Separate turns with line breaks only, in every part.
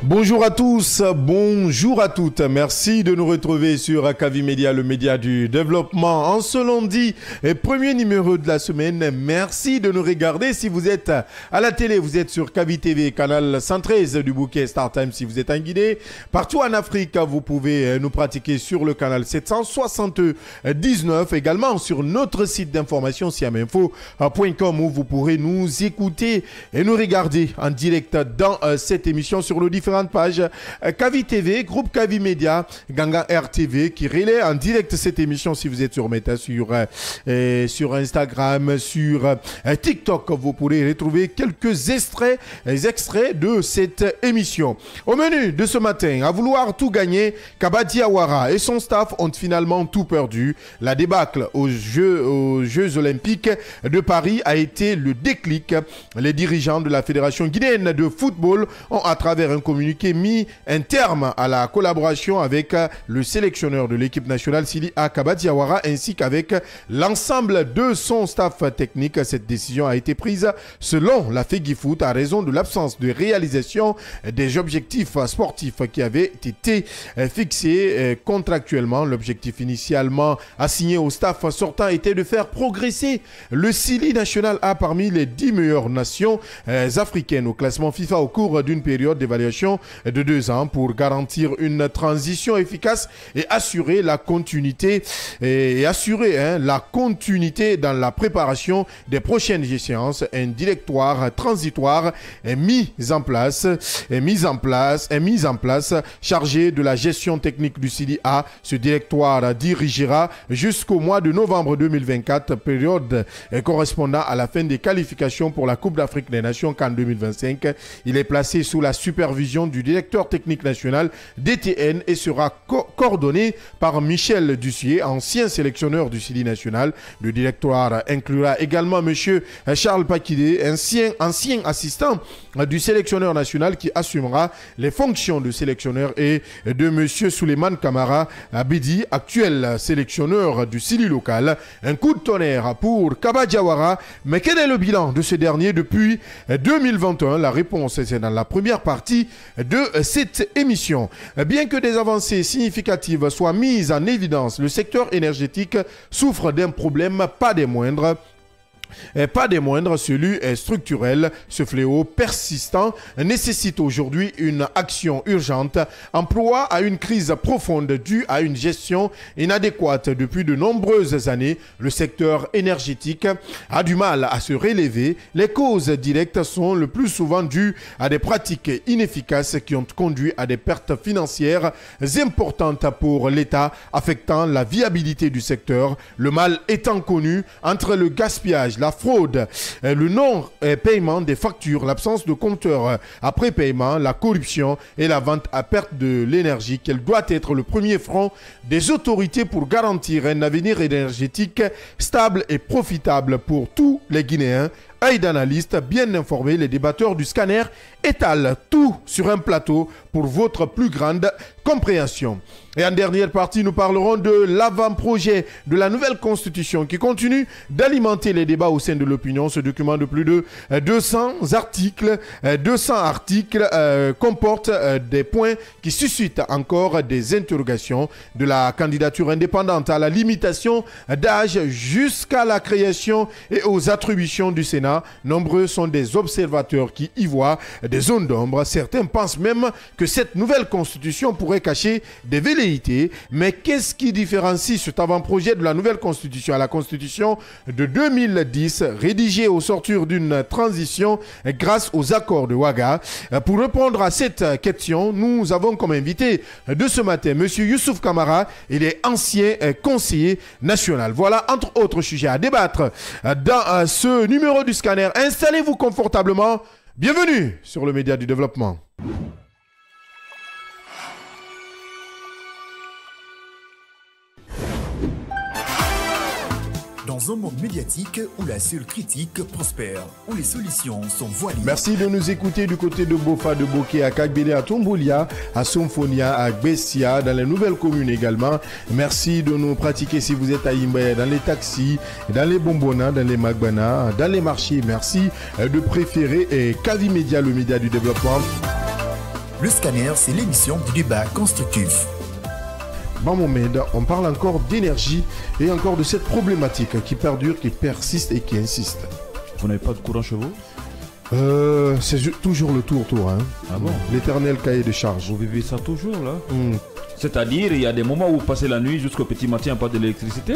Bonjour à tous, bonjour à toutes. Merci de nous retrouver sur Kavi Média, le média du développement. En ce lundi, premier numéro de la semaine. Merci de nous regarder. Si vous êtes à la télé, vous êtes sur Kavi TV, canal 113 du bouquet Star Time. Si vous êtes en Guinée, partout en Afrique, vous pouvez nous pratiquer sur le canal 779. Également sur notre site d'information siaminfo.com où vous pourrez nous écouter et nous regarder en direct dans cette émission sur nos différentes pages Kavi TV, groupe Kavi Média, Gangan RTV qui relaie en direct cette émission. Si vous êtes sur Meta, sur Instagram, sur TikTok, vous pourrez retrouver quelques extraits de cette émission. Au menu de ce matin, à vouloir tout gagner, Kaba Diawara et son staff ont finalement tout perdu. La débâcle aux Jeux Olympiques de Paris a été le déclic. Les dirigeants de la Fédération guinéenne de football ont, à travers un communiqué, mis un terme à la collaboration avec le sélectionneur de l'équipe nationale Sili Kaba Diawara ainsi qu'avec l'ensemble de son staff technique. Cette décision a été prise selon la FEGIFOOT à raison de l'absence de réalisation des objectifs sportifs qui avaient été fixés contractuellement. L'objectif initialement assigné au staff sortant était de faire progresser le Sili national A parmi les 10 meilleures nations africaines au classement FIFA au cours d'une période d'évaluation de 2 ans pour garantir une transition efficace et assurer la continuité dans la préparation des prochaines échéances. Un directoire transitoire est mis en place chargé de la gestion technique du Sili A. Ce directoire dirigera jusqu'au mois de novembre 2024, période correspondant à la fin des qualifications pour la Coupe d'Afrique des Nations CAN 2025. Il est placé sous la supervision du directeur technique national DTN et sera coordonné par Michel Dussier, ancien sélectionneur du Sili national. Le directoire inclura également M. Charles Pakide, ancien assistant du sélectionneur national qui assumera les fonctions de sélectionneur, et de M. Souleymane Kamara Abidi, actuel sélectionneur du Sili local. Un coup de tonnerre pour Kaba Diawara, mais quel est le bilan de ce dernier depuis 2021? La réponse est dans la première partie de cette émission. Bien que des avancées significatives soient mises en évidence, le secteur énergétique souffre d'un problème pas des moindres. Celui est structurel. Ce fléau persistant nécessite aujourd'hui une action urgente en proie à une crise profonde due à une gestion inadéquate. Depuis de nombreuses années, le secteur énergétique a du mal à se relever. Les causes directes sont le plus souvent dues à des pratiques inefficaces qui ont conduit à des pertes financières importantes pour l'État, affectant la viabilité du secteur. Le mal étant connu entre le gaspillage, la fraude, le non-paiement des factures, l'absence de compteur après paiement, la corruption et la vente à perte de l'énergie. Quel doit être le premier front des autorités pour garantir un avenir énergétique stable et profitable pour tous les Guinéens? Œil d'analyste bien informé, les débatteurs du scanner étalent tout sur un plateau pour votre plus grande compréhension. Et en dernière partie, nous parlerons de l'avant-projet de la nouvelle constitution qui continue d'alimenter les débats au sein de l'opinion. Ce document de plus de 200 articles comporte des points qui suscitent encore des interrogations, de la candidature indépendante à la limitation d'âge jusqu'à la création et aux attributions du Sénat. Nombreux sont des observateurs qui y voient des zones d'ombre. Certains pensent même que cette nouvelle constitution pourrait cacher des velléités. Mais qu'est-ce qui différencie cet avant-projet de la nouvelle constitution à la constitution de 2010, rédigée au sortir d'une transition grâce aux accords de Ouaga? Pour répondre à cette question, nous avons comme invité de ce matin M. Youssouf Kamara. Il est ancien conseiller national. Voilà entre autres sujets à débattre dans ce numéro du scanner. Installez-vous confortablement. Bienvenue sur le média du développement.
Dans un monde médiatique où la seule critique prospère, où les solutions sont voilées.
Merci de nous écouter du côté de Bofa, de Boké, à Kagbele, à Tombolia, à Somfonia, à Bessia, dans les nouvelles communes également. Merci de nous pratiquer si vous êtes à Imbaye, dans les taxis, dans les bonbonnas, dans les magbana, dans les marchés. Merci de préférer Kavi Média, le média du développement.
Le Scanner, c'est l'émission du débat constructif.
Bon Mohamed, on parle encore d'énergie et encore de cette problématique qui perdure, qui persiste et qui insiste.
Vous n'avez pas de courant chez vous?
C'est toujours le tour, hein.
Ah bon?
L'éternel cahier de charge.
Vous vivez ça toujours là? C'est-à-dire, il y a des moments où vous passez la nuit jusqu'au petit matin, pas d'électricité?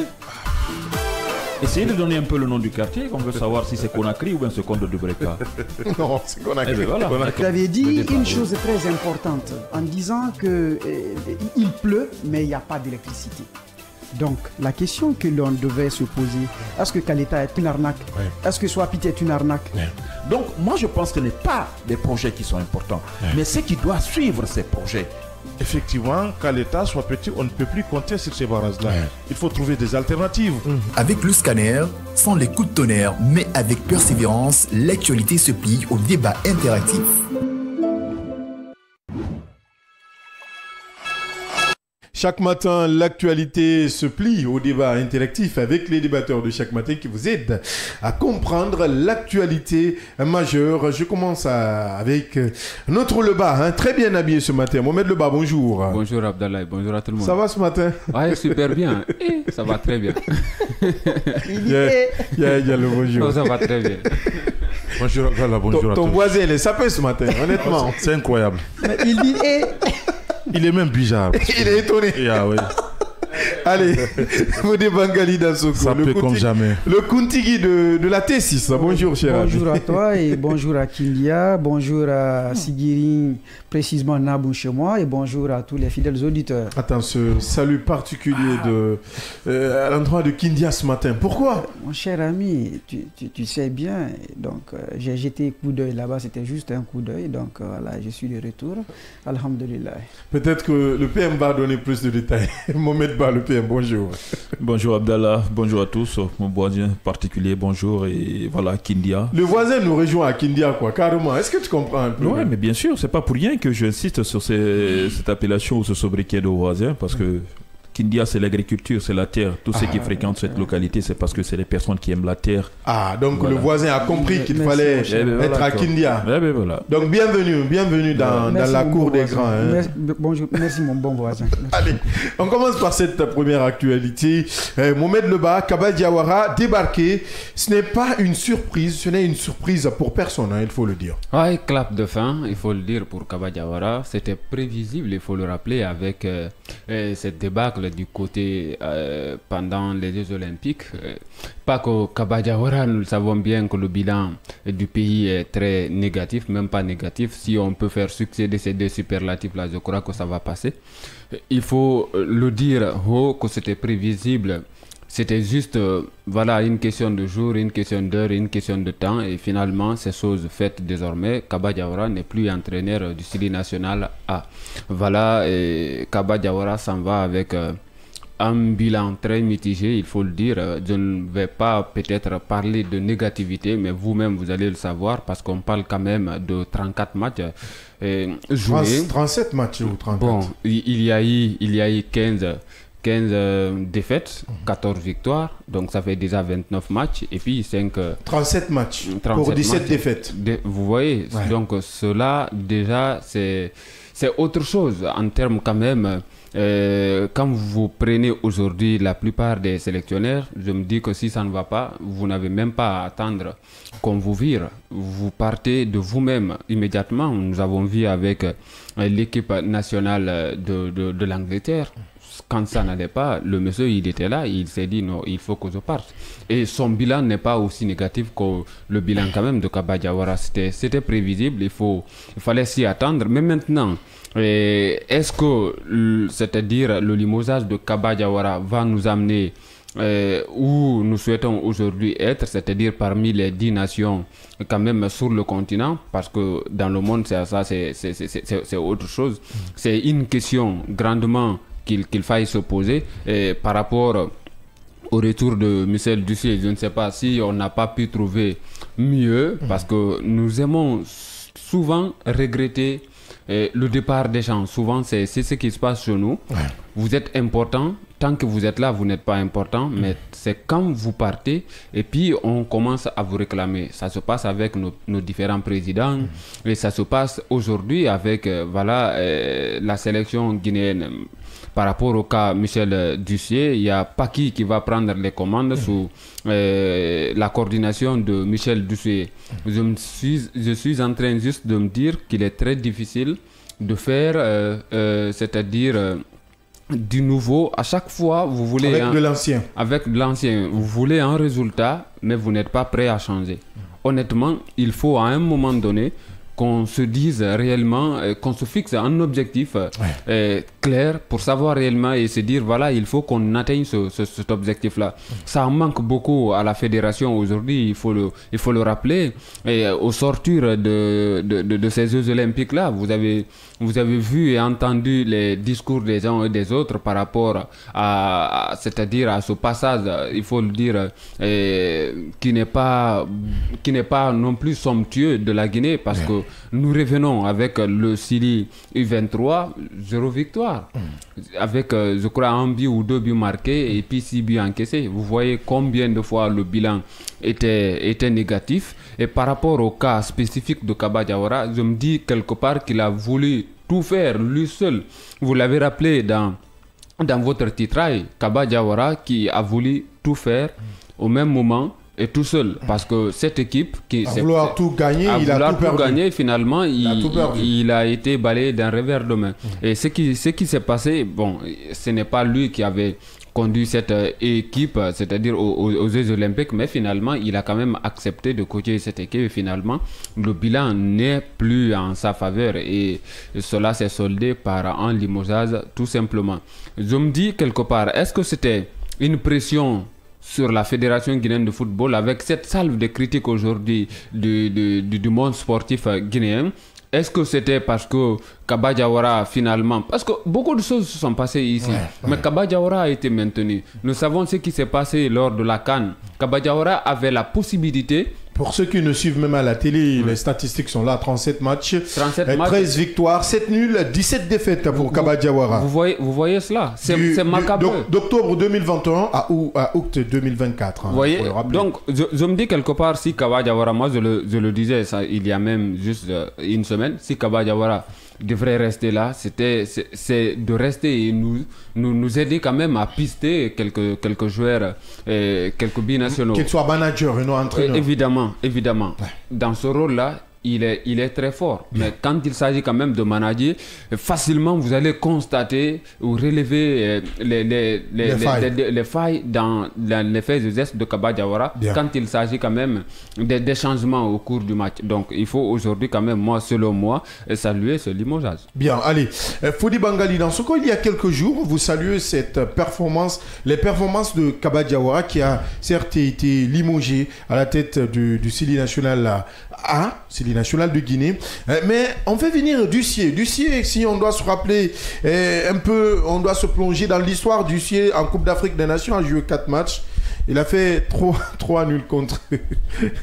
Essayez de donner un peu le nom du quartier, qu'on veut savoir si c'est Conakry ou bien ce compte de Breka.
Non, c'est Conakry.
Eh bien, voilà.
Vous avez dit une chose très importante en disant que il pleut, mais il n'y a pas d'électricité. Donc, la question que l'on devait se poser, est-ce que Kaleta est une arnaque? Est-ce que Swapiti est une arnaque?
Donc, moi, je pense que ce n'est pas des projets qui sont importants, mais ce qui doit suivre ces projets.
Effectivement, qu'à l'État soit petit, on ne peut plus compter sur ces barrages-là. Il faut trouver des alternatives.
Avec le Scanner, sans les coups de tonnerre, mais avec persévérance, l'actualité se plie au débat interactif.
Chaque matin, l'actualité se plie au débat interactif avec les débatteurs de chaque matin qui vous aident à comprendre l'actualité majeure. Je commence avec notre Leba, très bien habillé ce matin. Mohamed Leba, bonjour.
Bonjour Abdallah, bonjour à tout le monde.
Ça va ce matin?
Ouais, super bien. Ça va très bien.
Il y a le bonjour.
Oh, ça va très bien.
Bonjour Abdallah, bonjour à tous.
Ton voisin, il est sapé ce matin, honnêtement.
C'est incroyable.
Il dit
Il est même bizarre.
Il est étonné.
Ah, oui.
Allez, Fodé Bangali Dansoko.
Ça peut comme jamais.
Le Kuntigi de la T6. Bonjour, cher ami.
bonjour à toi et bonjour à Kindia, bonjour à Sigirin, précisément Nabou chez moi, et bonjour à tous les fidèles auditeurs.
Attends, ce salut particulier à l'endroit de Kindia ce matin. Pourquoi?
Mon cher ami, tu sais bien, donc j'ai jeté un coup d'œil là-bas, c'était juste un coup d'œil, donc voilà, je suis de retour. Alhamdulillah.
Peut-être que le PM va donner plus de détails. Mohamed Ba, le PM, bonjour.
Bonjour Abdallah, bonjour à tous. Mon voisin particulier, bonjour. Et voilà, Kindia.
Le voisin nous rejoint à Kindia, quoi, carrément. Est-ce que tu comprends un peu?
Oui, mais bien sûr, c'est pas pour rien que j'insiste sur cette appellation ou ce sobriquet de voisin, parce que Kindia, c'est l'agriculture, c'est la terre. Tous ceux qui fréquentent cette localité, c'est parce que c'est les personnes qui aiment la terre. Ah,
donc voilà. Le voisin a compris qu'il fallait être à Kindia.
Voilà.
Donc bienvenue dans la cour des grands.
Merci, bonjour, merci mon bon voisin.
Allez, on commence par cette première actualité. Mohamed Leba, Kaba Diawara, débarqué. Ce n'est pas une surprise, ce n'est une surprise pour personne, il faut le dire.
Ouais, clap de fin, il faut le dire pour Kaba Diawara. C'était prévisible, il faut le rappeler, avec cette débâcle du côté pendant les Jeux Olympiques. Pas qu'au Kaba Diawara, nous savons bien que le bilan du pays est très négatif, même pas négatif. Si on peut faire succéder ces deux superlatifs là, je crois que ça va passer. Il faut le dire que c'était prévisible. C'était juste voilà, une question de jour, une question d'heure, une question de temps, et finalement c'est chose faite désormais. Kaba Diawara n'est plus entraîneur du Sili National A. Voilà, et Kaba Diawara s'en va avec un bilan très mitigé, il faut le dire. Je ne vais pas peut-être parler de négativité, mais vous-même vous allez le savoir, parce qu'on parle quand même de 34 matchs joués.
37 matchs ou 34?
Bon, il y a eu 15 défaites, 14 victoires, donc ça fait déjà 29 matchs, et puis
37 matchs pour 17 défaites.
Vous voyez, donc cela déjà c'est autre chose en termes quand même. Quand vous prenez aujourd'hui la plupart des sélectionneurs, je me dis que si ça ne va pas, vous n'avez même pas à attendre qu'on vous vire. Vous partez de vous-même immédiatement. Nous avons vu avec l'équipe nationale de l'Angleterre. Quand ça n'allait pas, le monsieur il était là, il s'est dit non, il faut que je parte. Et son bilan n'est pas aussi négatif que le bilan quand même de Kaba Diawara. C'était prévisible, il fallait s'y attendre. Mais maintenant, est-ce que, c'est-à-dire le limogeage de Kaba Diawara va nous amener où nous souhaitons aujourd'hui être, c'est-à-dire parmi les 10 nations quand même sur le continent, parce que dans le monde c'est autre chose. C'est une question grandement qu'il faille se poser par rapport au retour de Michel Dussi. Je ne sais pas si on n'a pas pu trouver mieux, parce que nous aimons souvent regretter le départ des gens. Souvent c'est ce qui se passe chez nous. vous êtes important. Tant que vous êtes là, vous n'êtes pas important, mais c'est quand vous partez et puis on commence à vous réclamer. Ça se passe avec nos différents présidents et ça se passe aujourd'hui avec la sélection guinéenne. Par rapport au cas Michel Dussier, il y a Paki qui va prendre les commandes sous la coordination de Michel Dussier. Je suis en train juste de me dire qu'il est très difficile de faire, c'est-à-dire du nouveau. À chaque fois, vous voulez...
Avec de l'ancien.
Avec de l'ancien. Vous voulez un résultat, mais vous n'êtes pas prêt à changer. Honnêtement, il faut à un moment donné qu'on se dise réellement, qu'on se fixe un objectif clair pour savoir réellement et se dire voilà, il faut qu'on atteigne cet objectif-là. Ça en manque beaucoup à la fédération aujourd'hui, il faut le rappeler. Et au sortir de ces Jeux Olympiques-là, vous avez vu et entendu les discours des uns et des autres par rapport c'est-à-dire à ce passage, il faut le dire, qui n'est pas non plus somptueux de la Guinée, parce que nous revenons avec le Sili U23, 0 victoire. Avec, je crois, 1 but ou 2 buts marqués et puis 6 buts encaissés. Vous voyez combien de fois le bilan était négatif. Et par rapport au cas spécifique de Kaba Diawara, je me dis quelque part qu'il a voulu tout faire lui seul. Vous l'avez rappelé dans votre titrail, Kaba Diawara qui a voulu tout faire au même moment et tout seul, parce que cette équipe qui
vouloir tout gagner, il a tout perdu.
Gagner, finalement, il a été balayé d'un revers de main. Et ce qui s'est passé, bon, ce n'est pas lui qui avait conduit cette équipe, c'est-à-dire aux Jeux Olympiques, mais finalement, il a quand même accepté de coacher cette équipe et finalement, le bilan n'est plus en sa faveur et cela s'est soldé par un limogeage tout simplement. Je me dis quelque part, est-ce que c'était une pression sur la Fédération guinéenne de football avec cette salve de critiques aujourd'hui du monde sportif guinéen? Est-ce que c'était parce que Kaba Diawara finalement... Parce que beaucoup de choses se sont passées ici, mais Kaba Diawara a été maintenu. Nous savons ce qui s'est passé lors de la CAN. Kaba Diawara avait la possibilité...
Pour ceux qui ne suivent même à la télé, les statistiques sont là, 37 matchs, 13 victoires, 7 nuls, 17 défaites pour Kaba Diawara.
Vous voyez cela, c'est macabre.
D'octobre 2021 à août 2024.
Vous voyez, donc je me dis quelque part, si Kaba Diawara, moi je le disais ça, il y a même juste une semaine, si Kaba Diawara devrait rester là, c'est de rester et nous aider quand même à pister quelques joueurs, quelques binationaux.
Qu'ils soient managers et non entraîneurs.
Évidemment. Ouais. Dans ce rôle-là, il est très fort. Mais quand il s'agit quand même de manager, facilement vous allez constater ou relever les failles dans les faits et gestes de Kaba Diawara quand il s'agit quand même des changements au cours du match. Donc il faut aujourd'hui quand même, selon moi, saluer ce limogeage.
Bien, allez. Fodi Bangali, dans ce cas, il y a quelques jours, vous saluez les performances de Kaba Diawara qui a certes été limogé à la tête du Sili national Sili national de Guinée. Mais on fait venir Dussier. Dussier, si on doit se rappeler un peu, on doit se plonger dans l'histoire. Dussier en Coupe d'Afrique des Nations a joué 4 matchs. Il a fait 3 nuls contre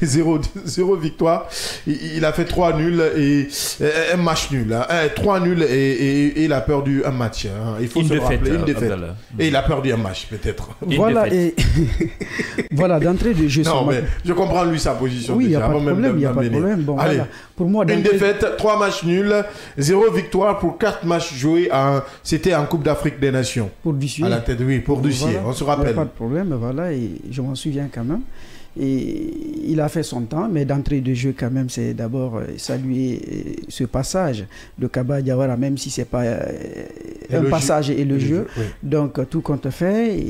0 victoire. Il a fait 3 nuls et un match nul. 3 nuls et il a perdu un match. Il faut se rappeler, une défaite. Et il a perdu un match, peut-être.
Voilà, voilà, d'entrée de jeu.
Non, mais je comprends lui sa position.
Oui, il n'y a pas de problème. Bon,
allez,
voilà. Pour moi,
une défaite, 3 matchs nuls, 0 victoire pour 4 matchs joués. C'était en Coupe d'Afrique des Nations.
Pour Dussier.
À la tête, oui, pour Dussier.
Voilà,
on se rappelle.
Il n'y a pas de problème, voilà, et je m'en souviens quand même. Et il a fait son temps, mais d'entrée de jeu quand même, c'est d'abord saluer ce passage de Kaba Diawara, même si ce n'est pas un passage et le jeu. Oui. Donc tout compte fait,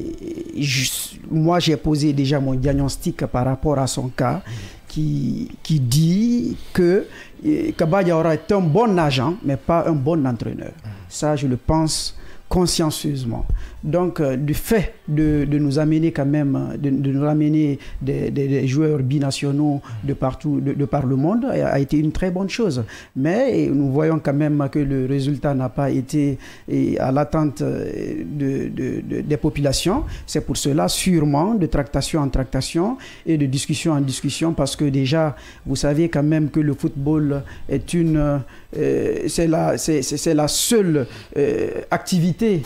moi j'ai posé déjà mon diagnostic par rapport à son cas, qui dit que Kaba Diawara est un bon agent, mais pas un bon entraîneur. Ça, je le pense consciencieusement. Donc, du fait de nous amener quand même, de nous amener des joueurs binationaux de partout, de par le monde, a été une très bonne chose. Mais nous voyons quand même que le résultat n'a pas été à l'attente des populations. C'est pour cela, sûrement, de tractation en tractation et de discussion en discussion, parce que déjà, vous savez quand même que le football est c'est la seule activité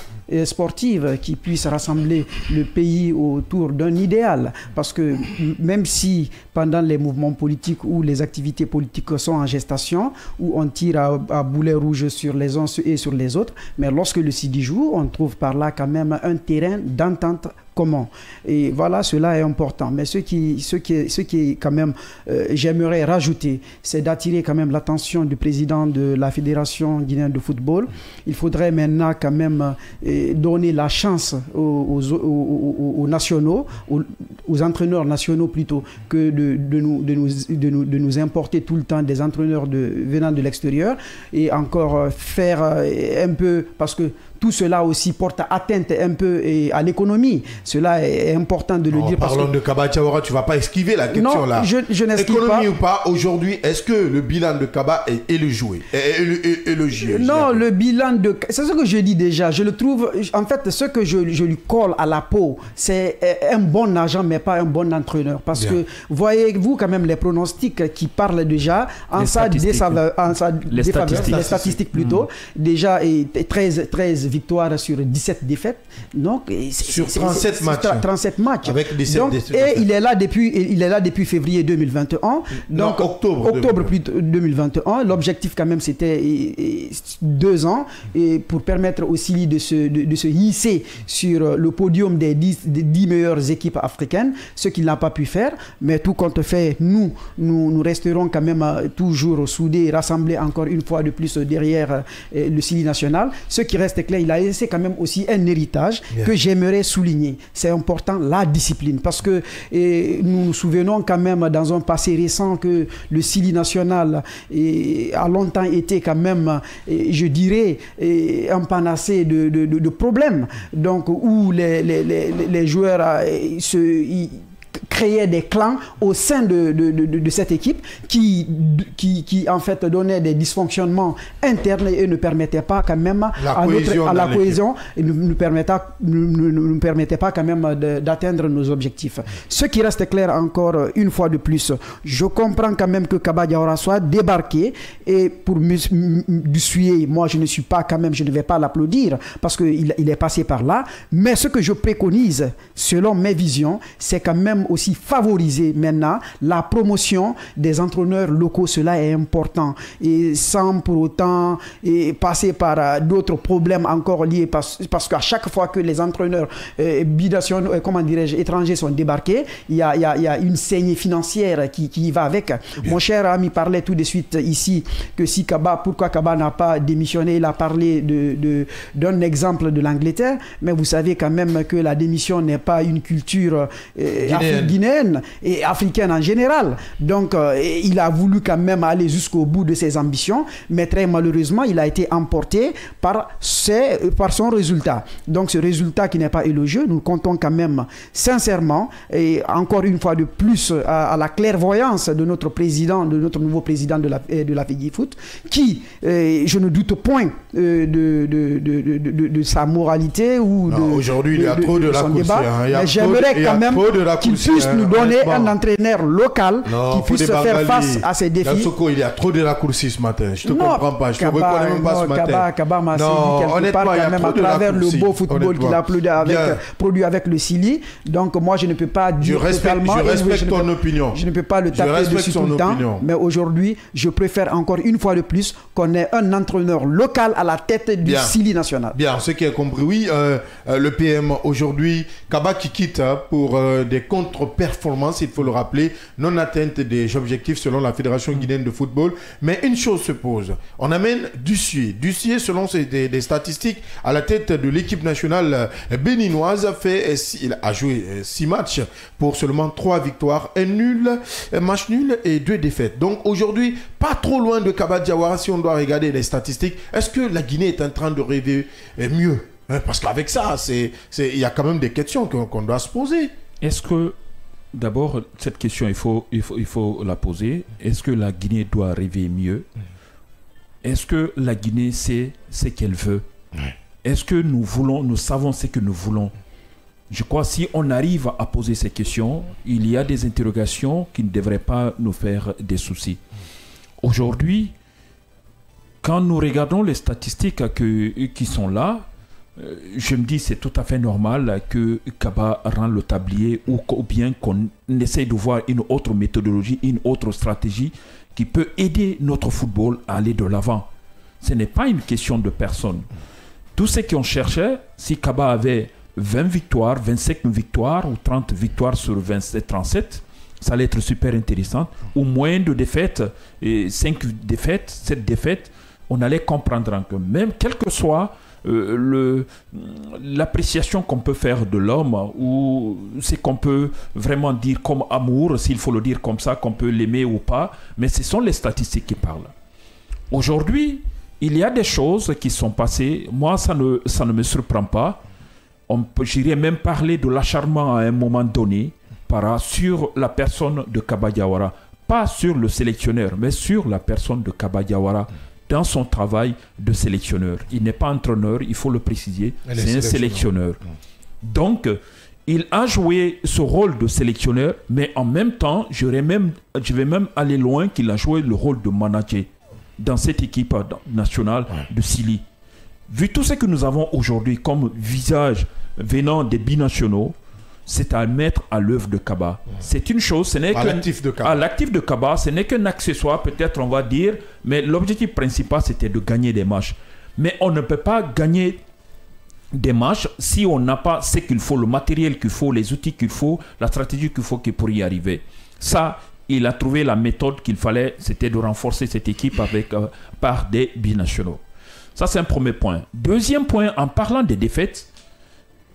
sportive qui puisse rassembler le pays autour d'un idéal. Parce que même si pendant les mouvements politiques ou les activités politiques sont en gestation, où on tire à boulet rouge sur les uns et sur les autres, mais lorsque le Sidi joue, on trouve par là quand même un terrain d'entente commun. Et voilà, cela est important. Mais ce qui quand même, j'aimerais rajouter, c'est d'attirer quand même l'attention du président de la Fédération guinéenne de football. Il faudrait maintenant quand même donner la chance aux nationaux, aux entraîneurs nationaux plutôt, que de nous importer tout le temps des entraîneurs venant de l'extérieur, et encore faire un peu, parce que tout cela aussi porte atteinte un peu à l'économie. Cela est important de le dire.
Parlons de Kaba Diawara, tu ne vas pas esquiver la question
non,
là.
Je n'esquive pas.
Économie ou pas, aujourd'hui, est-ce que le bilan de Kaba est le jouet et le jouet?
Non, le bilan de... C'est ce que je dis déjà. Je le trouve... En fait, ce que je lui colle à la peau, c'est un bon agent, mais pas un bon entraîneur. Parce que, voyez-vous quand même les pronostics qui parlent déjà en sa défaveur, les statistiques plutôt, déjà 13 victoires sur 17 défaites. Donc,
sur 37 matchs.
37 matchs.
Avec 17
donc,
défaites.
Et il est là depuis février 2021. Donc, octobre 2021. L'objectif quand même c'était 2 ans et pour permettre au Sili de se hisser sur le podium des 10 meilleures équipes africaines, ce qu'il n'a pas pu faire. Mais tout compte fait, nous resterons quand même toujours soudés, rassemblés encore une fois de plus derrière le Sili national. Ce qui reste clair, il a laissé quand même aussi un héritage que j'aimerais souligner. C'est important, la discipline. Parce que nous nous souvenons quand même dans un passé récent que le Sili national a longtemps été quand même, je dirais, un panacée de problèmes. Donc, où les joueurs créaient des clans au sein de cette équipe qui en fait donnaient des dysfonctionnements internes et ne permettaient pas quand même la cohésion et ne permettaient pas quand même d'atteindre nos objectifs. Ce qui reste clair encore une fois de plus, je comprends quand même que Kaba Diawara soit débarqué et pour m'essuyer, moi je ne vais pas l'applaudir parce qu'il est passé par là, mais ce que je préconise selon mes visions, c'est quand même aussi favoriser maintenant la promotion des entraîneurs locaux. Cela est important et sans pour autant passer par d'autres problèmes encore liés parce qu'à chaque fois que les entraîneurs binationaux, étrangers sont débarqués, il y a une saignée financière qui va avec. Bien. Mon cher ami parlait tout de suite ici que pourquoi Kaba n'a pas démissionné, il a parlé d'un exemple de l'Angleterre, mais vous savez quand même que la démission n'est pas une culture guinéenne et africaine en général. Donc, il a voulu quand même aller jusqu'au bout de ses ambitions, mais très malheureusement, il a été emporté par son résultat. Donc, ce résultat qui n'est pas élogieux, nous comptons quand même sincèrement, et encore une fois de plus, à la clairvoyance de notre président, de notre nouveau président de la FEGIFOOT, qui, je ne doute point de sa moralité ou
aujourd'hui, il y a trop de
son débat, mais j'aimerais quand même qu'il puisse nous donner un entraîneur local qui puisse faire face à ces défis.
Il y a trop de raccourcis ce matin. Je ne te comprends pas. Je ne te reconnais même pas ce matin.
Kaba m'a séduit quelque part quand même à travers le beau football qu'il a produit avec le Sili. Donc moi, je ne peux pas dire totalement...
Je respecte ton opinion.
Je ne peux pas le taper dessus tout le temps. Mais aujourd'hui, je préfère encore une fois de plus qu'on ait un entraîneur local à la tête du Sili national.
Bien, ce qui est compris, oui. Le PM aujourd'hui, Kaba qui quitte pour des contre-performances, il faut le rappeler, non atteinte des objectifs selon la Fédération guinéenne de football. Mais une chose se pose, on amène Dussier. Dussier, selon des statistiques, à la tête de l'équipe nationale béninoise, il a joué 6 matchs pour seulement 3 victoires, un match nul et 2 défaites. Donc aujourd'hui, pas trop loin de Kaba Diawara si on doit regarder les statistiques. Est-ce que la Guinée est en train de rêver mieux? Parce qu'avec ça, il y a quand même des questions qu'on doit se poser.
Est-ce que, d'abord, cette question, il faut la poser. Est-ce que la Guinée doit rêver mieux? Est-ce que la Guinée sait ce qu'elle veut? Est-ce que nous savons ce que nous voulons? Je crois que si on arrive à poser ces questions, il y a des interrogations qui ne devraient pas nous faire des soucis. Aujourd'hui, quand nous regardons les statistiques qui sont là, je me dis c'est tout à fait normal que Kaba rend le tablier ou bien qu'on essaye de voir une autre méthodologie, une autre stratégie qui peut aider notre football à aller de l'avant. Ce n'est pas une question de personne. Tous ceux qui ont cherché, si Kaba avait 20 victoires, 25 victoires ou 30 victoires sur 27, 37, ça allait être super intéressant. Ou moins de défaites, 5 défaites, 7 défaites, on allait comprendre que même quel que soit l'appréciation qu'on peut faire de l'homme ou ce qu'on peut vraiment dire comme amour, s'il faut le dire comme ça, qu'on peut l'aimer ou pas, mais ce sont les statistiques qui parlent. Aujourd'hui, il y a des choses qui sont passées. Moi, ça ne me surprend pas. J'irais même parler de l'acharnement à un moment donné sur la personne de Kaba Diawara. Pas sur le sélectionneur, mais sur la personne de Kaba Diawara dans son travail de sélectionneur. Il n'est pas entraîneur, il faut le préciser. C'est un sélectionneur. Donc, il a joué ce rôle de sélectionneur, mais en même temps, je vais même aller loin qu'il a joué le rôle de manager dans cette équipe nationale de Sili. Vu tout ce que nous avons aujourd'hui comme visage venant des binationaux, c'est à mettre à l'œuvre de Kaba. C'est une chose, ce n'est
l'actif de Kaba.
À l'actif de Kaba, ce n'est qu'un accessoire, peut-être on va dire, mais l'objectif principal c'était de gagner des matchs. Mais on ne peut pas gagner des matchs si on n'a pas ce qu'il faut, le matériel qu'il faut, les outils qu'il faut, la stratégie qu'il faut pour y arriver. Ça, il a trouvé la méthode qu'il fallait, c'était de renforcer cette équipe par des binationaux. Ça, c'est un premier point. Deuxième point, en parlant des défaites,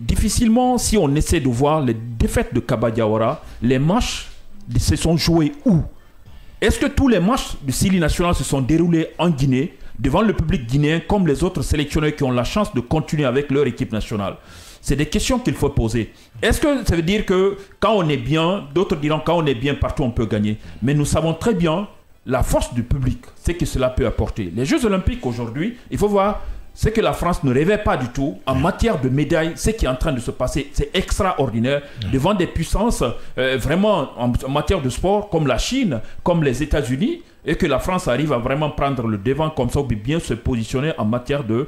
difficilement, si on essaie de voir les défaites de Kaba Diawara, les matchs se sont joués où? Est-ce que tous les matchs du Sili national se sont déroulés en Guinée, devant le public guinéen, comme les autres sélectionneurs qui ont la chance de continuer avec leur équipe nationale? C'est des questions qu'il faut poser. Est-ce que ça veut dire que quand on est bien, d'autres diront quand on est bien partout on peut gagner. Mais nous savons très bien la force du public, c'est que cela peut apporter. Les Jeux Olympiques aujourd'hui, il faut voir ce que la France ne rêvait pas du tout en matière de médailles. Ce qui est en train de se passer, c'est extraordinaire devant des puissances vraiment en matière de sport comme la Chine, comme les États-Unis, et que la France arrive à vraiment prendre le devant comme ça, ou bien se positionner en matière de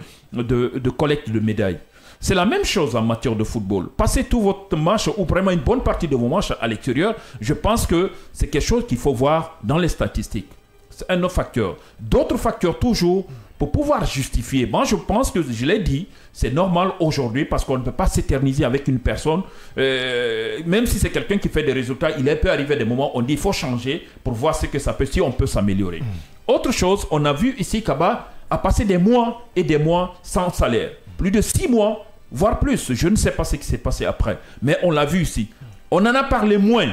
collecte de médailles. C'est la même chose en matière de football. Passez tout votre match ou vraiment une bonne partie de vos matchs à l'extérieur, je pense que c'est quelque chose qu'il faut voir dans les statistiques. C'est un autre facteur. D'autres facteurs toujours pour pouvoir justifier. Moi, je pense que, je l'ai dit, c'est normal aujourd'hui parce qu'on ne peut pas s'éterniser avec une personne. Même si c'est quelqu'un qui fait des résultats, il peut arriver des moments où on dit qu'il faut changer pour voir ce que ça peut, si on peut s'améliorer. Autre chose, on a vu ici Kaba a passé des mois et des mois sans salaire. Plus de 6 mois, voire plus. Je ne sais pas ce qui s'est passé après. Mais on l'a vu ici. On en a parlé moins.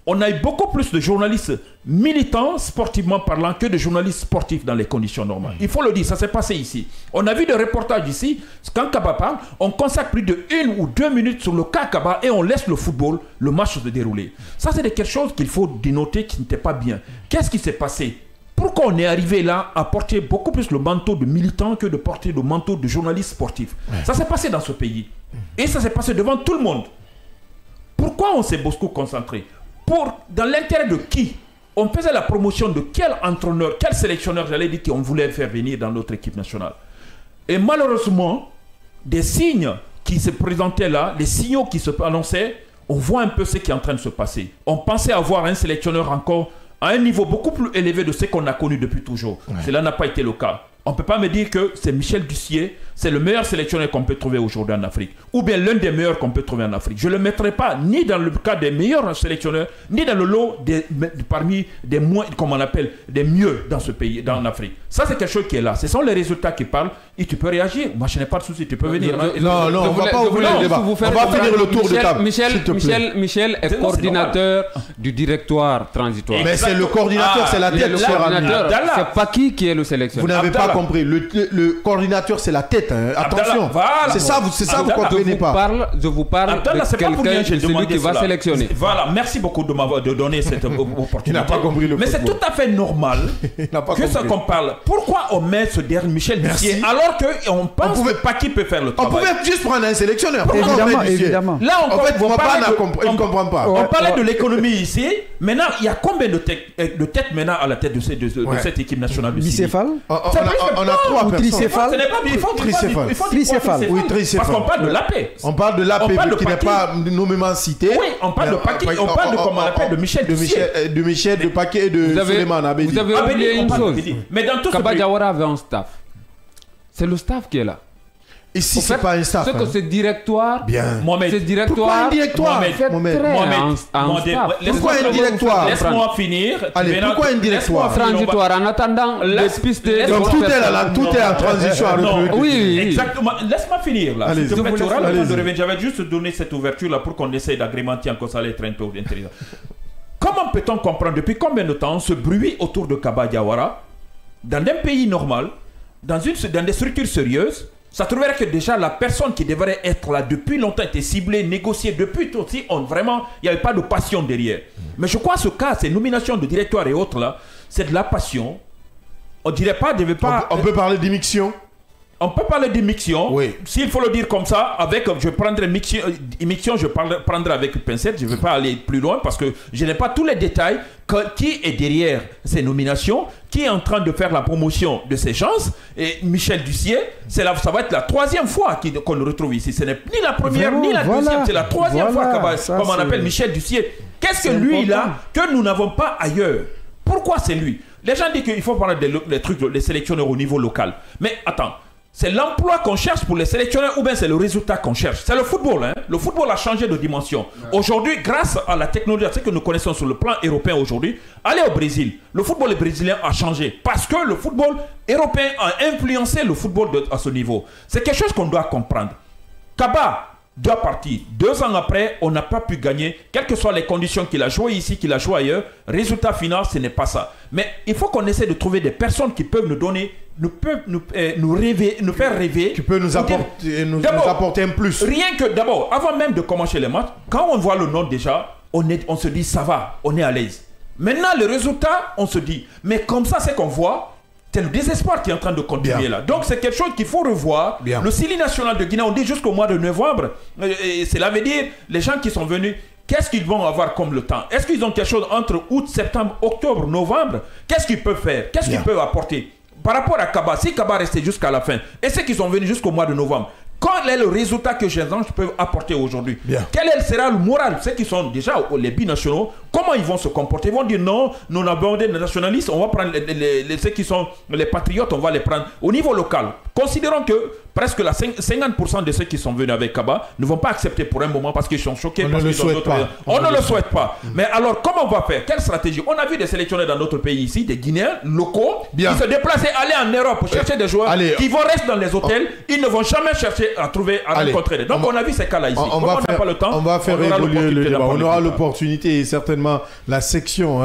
On a eu beaucoup plus de journalistes militants, sportivement parlant, que de journalistes sportifs dans les conditions normales. Il faut le dire, ça s'est passé ici. On a vu des reportages ici. Quand Kaba parle, on consacre plus de 1 ou 2 minutes sur le cas Kaba et on laisse le football, le match se dérouler. Ça, c'est quelque chose qu'il faut dénoter qui n'était pas bien. Qu'est-ce qui s'est passé? Pourquoi on est arrivé là à porter beaucoup plus le manteau de militant que de porter le manteau de journaliste sportif? Ça s'est passé dans ce pays. Et ça s'est passé devant tout le monde. Pourquoi on s'est beaucoup concentré? Dans l'intérêt de qui? On faisait la promotion de quel entraîneur, quel sélectionneur, j'allais dire, qu'on voulait faire venir dans notre équipe nationale. Et malheureusement, des signes qui se présentaient là, les signaux qui se annonçaient, on voit un peu ce qui est en train de se passer. On pensait avoir un sélectionneur encore à un niveau beaucoup plus élevé de ce qu'on a connu depuis toujours. Cela n'a pas été le cas. On ne peut pas me dire que c'est Michel Dussier, c'est le meilleur sélectionneur qu'on peut trouver aujourd'hui en Afrique, ou bien l'un des meilleurs qu'on peut trouver en Afrique. Je ne le mettrai pas ni dans le cas des meilleurs sélectionneurs, ni dans le lot parmi des moins, comme on appelle, des mieux dans ce pays, en Afrique. Ça, c'est quelque chose qui est là. Ce sont les résultats qui parlent et tu peux réagir. Moi, je n'ai pas de souci, tu peux venir.
Non, on ne va pas ouvrir le débat. On va finir le tour de table.
Michel est coordinateur du directoire transitoire.
Mais c'est le coordinateur, c'est la tête, cher ami.
C'est pas qui est le sélectionneur.
Vous n'avez pas compris. Le coordinateur, c'est la tête. Hein. Attention.
Voilà.
C'est ça, vous ne comprenez pas.
Je vous parle de quelqu'un, celui qui va sélectionner.
Voilà, merci beaucoup de m'avoir donné cette opportunité.
Il n'a pas compris le
Mais c'est tout à fait normal que ça qu'on parle. Pourquoi on met ce dernier Michel Dussier alors qu'on pense pas qui peut faire le travail?
On pouvait juste prendre un sélectionneur.
Évidemment.
Là,
en fait, il ne comprend pas.
On parlait de l'économie ici. Maintenant, il y a combien de têtes maintenant à la tête de cette équipe nationale du Sili?
Bicéphale.
On a 3 personnes.
Tricéphale.
Ce n'est pas il faut
tricéphale.
Il faut dire
Tricéphale.
Oui, tricéphale.
Parce qu'on parle de l'AP.
On parle de l'AP qui n'est
Paquet.
pas nommément cité.
Oui, on parle de Paquet, on parle de comment on l'appelle, de Michel Ducier.
De Michel, de Paquet et de
Vous avez-
Souleymane Abedi.
vous avez-
Ah, mais
oublié
on
une
parle de
chose.
Abedi. Mais dans tout ce
Kaba
pays,
Diawara avait un staff. C'est le staff qui est là.
Ici,
En
c'est
fait,
pas un staff.
Ce que
hein.
ce directoire,
Bien.
Mohamed,
ce
Pourquoi
directoire
un directoire
Mohamed,
fait
Mohamed,
très
Mohamed,
en
Mohamed,
staff.
laisse-moi-
Pourquoi un directoire
Laisse-moi finir.
Allez,
Tu verras-
pourquoi un
laisse-moi
directoire
finir, on va-
Transitoire, en attendant les
Laisse-
pistes
laisse-
de
Donc tout est là,
personnes.
tout est en transition à
Non.
reproduire.
Oui.
Exactement. Laisse-moi finir là.
Allez-y.
S'il te plaît,
Je vous
tu auras
laisse-
le temps de
allez-y.
revenir. J'avais juste donné cette ouverture là pour qu'on essaye d'agrémenter encore ça, les trains peu intéressants. Comment peut-on comprendre depuis combien de temps ce bruit autour de Kaba Diawara, dans un pays normal, dans des structures sérieuses, ça trouverait que déjà la personne qui devrait être là depuis longtemps était ciblée, négociée depuis tout aussi, vraiment, il n'y avait pas de passion derrière. Mais je crois que ce cas, ces nominations de directoire et autres là, c'est de la passion. On dirait pas, devait pas.
On peut parler d'immixtion.
On peut parler d'immixtion.
Oui.
S'il faut le dire comme ça, je prendrai immixtion, je prendrai avec pincette. Je ne vais pas aller plus loin parce que je n'ai pas tous les détails. Qui est derrière ces nominations? Qui est en train de faire la promotion de ces chances? Et Michel Ducier, ça va être la troisième fois qu'on le retrouve ici. Ce n'est ni la première
Vraiment,
ni la
voilà.
deuxième. C'est la troisième
Voilà,
fois
ça,
comme on
c'est-
appelle Michel Ducier. Qu'est-ce que
c'est
lui, il
important.
a que nous n'avons pas ailleurs? Pourquoi c'est lui? Les gens disent qu'il faut parler des trucs, des sélectionneurs au niveau local. Mais attends. C'est l'emploi qu'on cherche pour les sélectionneurs ou bien c'est le résultat qu'on cherche? C'est le football. Hein? Le football a changé de dimension. Aujourd'hui, grâce à la technologie, à ce que nous connaissons sur le plan européen aujourd'hui, allez au Brésil. Le football brésilien a changé parce que le football européen a influencé le football à ce niveau. C'est quelque chose qu'on doit comprendre. Kaba doit partir. 2 ans après, on n'a pas pu gagner, quelles que soient les conditions qu'il a joué ici, qu'il a joué ailleurs. Résultat final, ce n'est pas ça. Mais il faut qu'on essaie de trouver des personnes qui peuvent nous donner, nous rêver, nous faire rêver.
Qui peut nous
D'abord,
apporter un plus.
Rien que d'abord, avant même de commencer les matchs, quand on voit le nom déjà, on se dit ça va, on est à l'aise. Maintenant, le résultat, on se dit, mais comme ça, c'est qu'on voit. C'est le désespoir qui est en train de continuer
Bien.
là. Donc c'est quelque chose qu'il faut revoir.
Bien.
Le CILI national de Guinée, on dit jusqu'au mois de novembre. Cela veut dire, les gens qui sont venus, qu'est-ce qu'ils vont avoir comme le temps? Est-ce qu'ils ont quelque chose entre août, septembre, octobre, novembre? Qu'est-ce qu'ils peuvent faire? Qu'est-ce qu'ils peuvent apporter? Par rapport à Kaba, si Kaba restait jusqu'à la fin, et ceux qui sont venus jusqu'au mois de novembre, quel est le résultat que ces gens peuvent apporter aujourd'hui?
Bien.
Quel sera le moral? Ceux qui sont déjà les binationaux, comment ils vont se comporter? Ils vont dire non, nous avons abordé les nationalistes, on va prendre ceux qui sont les patriotes, on va les prendre au niveau local. Considérons que presque 50% de ceux qui sont venus avec Kaba ne vont pas accepter pour un moment parce qu'ils sont choqués.
On
parce
ne le
qu'ils ont
souhaite
d'autres
pas.
raisons. On ne le souhaite pas. Mais alors, comment on va faire? Quelle stratégie? On a vu des sélectionneurs dans notre pays ici, des Guinéens locaux,
Bien.
qui se déplaçaient, aller en Europe pour chercher des joueurs
Allez.
qui vont rester dans les hôtels. Ils ne vont jamais chercher à trouver, à
Allez.
rencontrer. Donc, on a vu ces cas-là ici.
On
Comme
va
n'a
faire,
pas le temps,
on va faire
on aura
évoluer le
l'opportunité
débat.
d'en
On
parler
aura
plus tard.
l'opportunité et certainement la section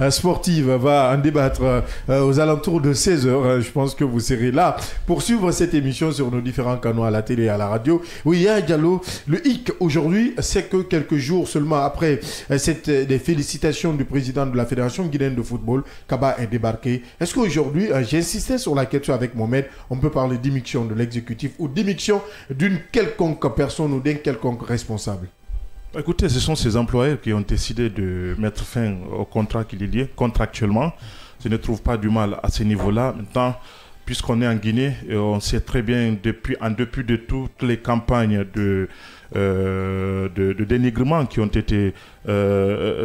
sportive va en débattre aux alentours de 16h. Je pense que vous serez là pour suivre cette émission sur nos différents canaux à la télé et à la radio. Oui, Yaya Diallo, le hic aujourd'hui, c'est que quelques jours seulement après des félicitations du président de la Fédération guinéenne de football, Kaba est débarqué. Est-ce qu'aujourd'hui, j'insistais sur la question avec Mohamed, on peut parler d'immixtion de l'exécutif ou d'immixtion d'une quelconque personne ou d'un quelconque responsable?
Écoutez, ce sont ces employeurs qui ont décidé de mettre fin au contrat qu'il y a contractuellement. Je ne trouve pas du mal à ce niveau-là. Maintenant, puisqu'on est en Guinée, et on sait très bien, en dépit de toutes les campagnes de dénigrement qui ont été,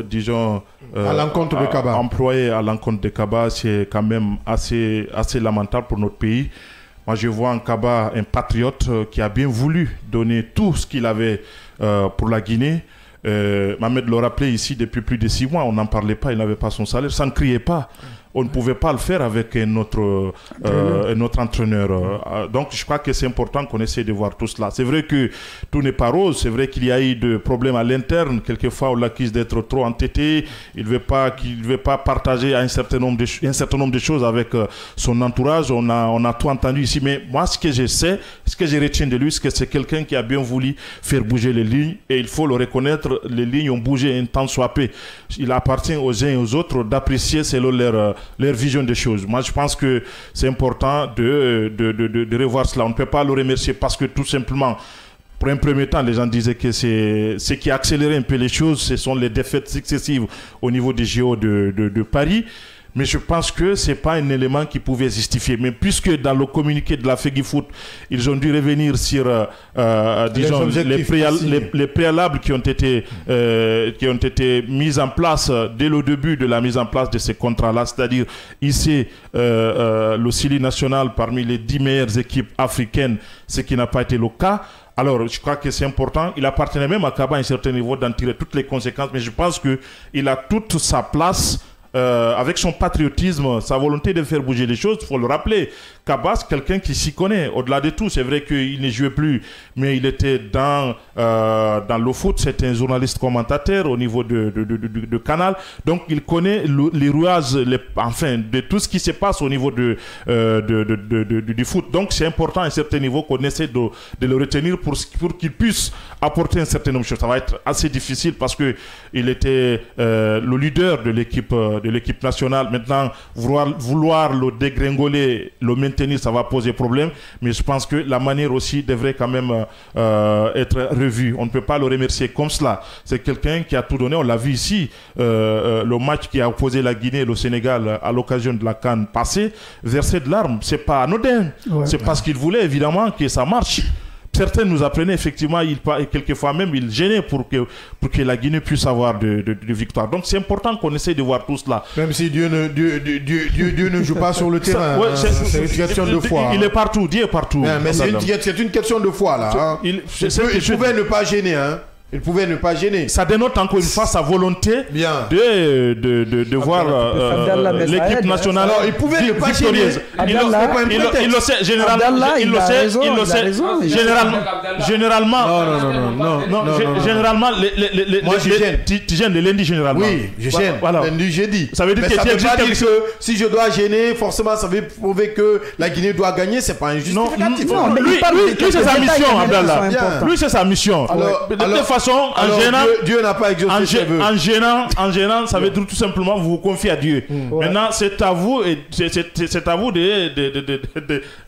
disons,
à l'encontre de Kaba,
employées à l'encontre de Kaba, c'est quand même assez lamentable pour notre pays. Moi, je vois en Kaba un patriote qui a bien voulu donner tout ce qu'il avait pour la Guinée. Mohamed le rappelait ici, depuis plus de 6 mois, on n'en parlait pas, il n'avait pas son salaire, ça ne criait pas. On ne pouvait pas le faire avec notre entraîneur. Donc, je crois que c'est important qu'on essaie de voir tout cela. C'est vrai que tout n'est pas rose. C'est vrai qu'il y a eu des problèmes à l'interne. Quelquefois, on l'accuse d'être trop entêté. Il ne veut pas partager un certain nombre de choses avec son entourage. On a tout entendu ici. Mais moi, ce que je sais, ce que je retiens de lui, c'est que c'est quelqu'un qui a bien voulu faire bouger les lignes. Et il faut le reconnaître, les lignes ont bougé un temps soit peu. Il appartient aux uns et aux autres d'apprécier selon leur vision des choses. Moi, je pense que c'est important de revoir cela. On ne peut pas le remercier parce que tout simplement, pour un premier temps, les gens disaient que ce qui a accéléré un peu les choses, ce sont les défaites successives au niveau des JO de Paris. Mais je pense que ce n'est pas un élément qui pouvait justifier. Mais puisque dans le communiqué de la FEGIFOOT, ils ont dû revenir sur disons, les préalables qui ont été mis en place dès le début de la mise en place de ces contrats-là, c'est-à-dire ici le Sili national parmi les 10 meilleures équipes africaines, ce qui n'a pas été le cas. Alors, je crois que c'est important. Il appartenait même à Kaba à un certain niveau d'en tirer toutes les conséquences, mais je pense qu'il a toute sa place avec son patriotisme, sa volonté de faire bouger les choses. Il faut le rappeler. Kaba, c'est quelqu'un qui s'y connaît. Au-delà de tout, c'est vrai qu'il ne jouait plus, mais il était dans le foot. C'était un journaliste commentateur au niveau de Canal. Donc, il connaît les rouages, de tout ce qui se passe au niveau du foot. Donc, c'est important à un certain niveau qu'on essaie de le retenir pour qu'il puisse apporter un certain nombre de choses. Ça va être assez difficile parce qu'il était le leader de l'équipe nationale. Maintenant, vouloir le dégringoler, le maintenir, ça va poser problème, mais je pense que la manière aussi devrait quand même être revue. On ne peut pas le remercier comme cela. C'est quelqu'un qui a tout donné. On l'a vu ici, le match qui a opposé la Guinée et le Sénégal à l'occasion de la CAN passée, verser de larmes. C'est pas anodin. C'est parce qu'il voulait évidemment que ça marche. Certains nous apprenaient effectivement, quelquefois même, ils gênaient pour que la Guinée puisse avoir de victoires. Donc c'est important qu'on essaie de voir tout cela.
Même si Dieu ne joue pas sur le terrain, c'est une question de foi.
Il est partout, Dieu est partout.
Mais c'est une question de foi là. Il pouvait ne pas gêner. Il pouvait ne pas gêner.
Ça dénote encore une fois sa volonté de voir l'équipe nationale.
Alors, il pouvait ne pas gêner.
Il le sait généralement. Généralement,
moi je gêne.
Tu gênes le lundi généralement.
Oui, je gêne. Lundi, jeudi.
Ça veut dire que
ça veut pas dire que si je dois gêner, forcément ça veut prouver que la Guinée doit gagner. C'est pas un justificatif.
Non, lui c'est sa mission, Abdallah. Lui c'est sa mission.
De toute façon, en gênant, Dieu n'a pas exaucé ses vœux.
En gênant, ça veut dire tout simplement vous vous confiez à Dieu. Maintenant, c'est à vous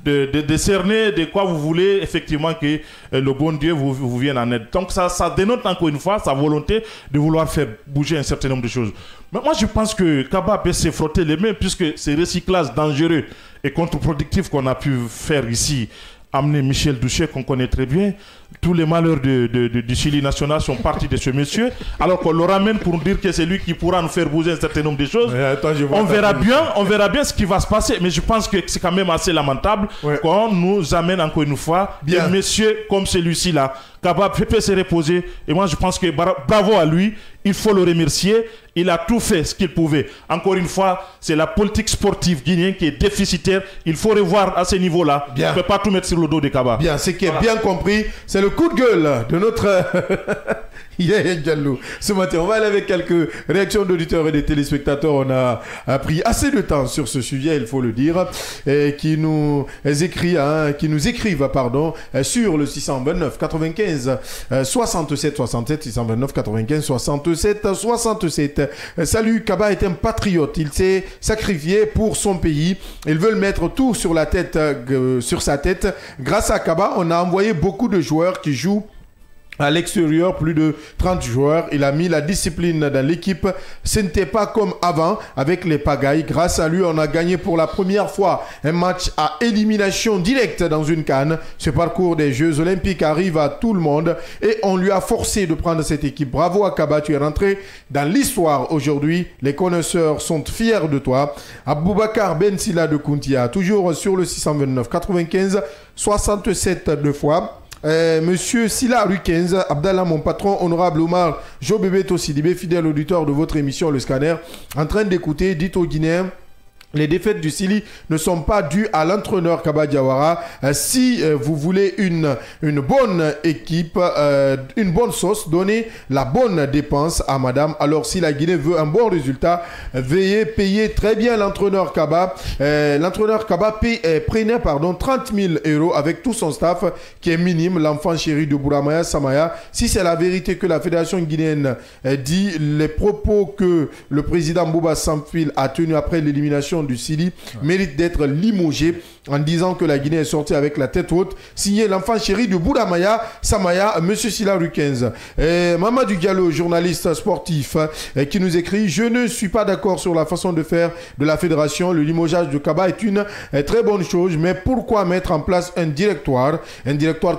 de cerner de quoi vous voulez effectivement que le bon Dieu vous vienne en aide. Donc ça dénote encore une fois sa volonté de vouloir faire bouger un certain nombre de choses. Mais moi, je pense que Kaba peut se frotter les mains puisque c'est recyclage dangereux et contre-productif qu'on a pu faire ici. Amener Michel Douchet, qu'on connaît très bien. Tous les malheurs du Sili national sont partis de ce monsieur, alors qu'on le ramène pour dire que c'est lui qui pourra nous faire bouger un certain nombre de choses. On verra bien ce qui va se passer, mais je pense que c'est quand même assez lamentable qu'on nous amène encore une fois un monsieur comme celui-ci là. Kaba peut se reposer, et moi je pense que bravo à lui, il faut le remercier. Il a tout fait ce qu'il pouvait. Encore une fois, c'est la politique sportive guinéenne qui est déficitaire. Il faut revoir à ce niveau-là. On ne peut pas tout mettre sur le dos de Kaba.
Bien, ce qui est bien compris, c'est le coup de gueule de notre Diallo. Ce matin, on va aller avec quelques réactions d'auditeurs et des téléspectateurs. On a pris assez de temps sur ce sujet, il faut le dire, et qui nous écrivent sur le 629 95 67 67 629 95 67 67. Salut, Kaba est un patriote. Il s'est sacrifié pour son pays. Ils veulent mettre tout sur sa tête. Grâce à Kaba, on a envoyé beaucoup de joueurs qui jouent à l'extérieur, plus de 30 joueurs. Il a mis la discipline dans l'équipe. Ce n'était pas comme avant avec les pagailles. Grâce à lui, on a gagné pour la première fois un match à élimination directe dans une CAN. Ce parcours des Jeux Olympiques arrive à tout le monde et on lui a forcé de prendre cette équipe. Bravo à Kaba, tu es rentré dans l'histoire aujourd'hui. Les connaisseurs sont fiers de toi. Aboubakar Ben Sila de Kountia, toujours sur le 629 95 67 deux fois. Monsieur Sila Rukenz, Abdallah, mon patron, honorable Omar, Jobébé Tossidibé, fidèle auditeur de votre émission Le Scanner, en train d'écouter, dites aux Guinéens, les défaites du Sili ne sont pas dues à l'entraîneur Kaba Diawara. Si vous voulez une bonne équipe, une bonne sauce, donnez la bonne dépense à madame. Alors si la Guinée veut un bon résultat, veuillez payer très bien l'entraîneur Kaba. L'entraîneur Kaba prenait 30 000 € avec tout son staff qui est minime, l'enfant chéri de Bouramaya Samaya. Si c'est la vérité que la fédération guinéenne dit, les propos que le président Bouba Samfil a tenus après l'élimination Fédération du Sili mérite d'être limogé en disant que la Guinée est sortie avec la tête haute. Signé l'enfant chéri de Bouramaya, Samaya, Monsieur Sila Rukenz. Mamadou Diallo, journaliste sportif, qui nous écrit « Je ne suis pas d'accord sur la façon de faire de la fédération. Le limogeage de Kaba est une très bonne chose, mais pourquoi mettre en place un directoire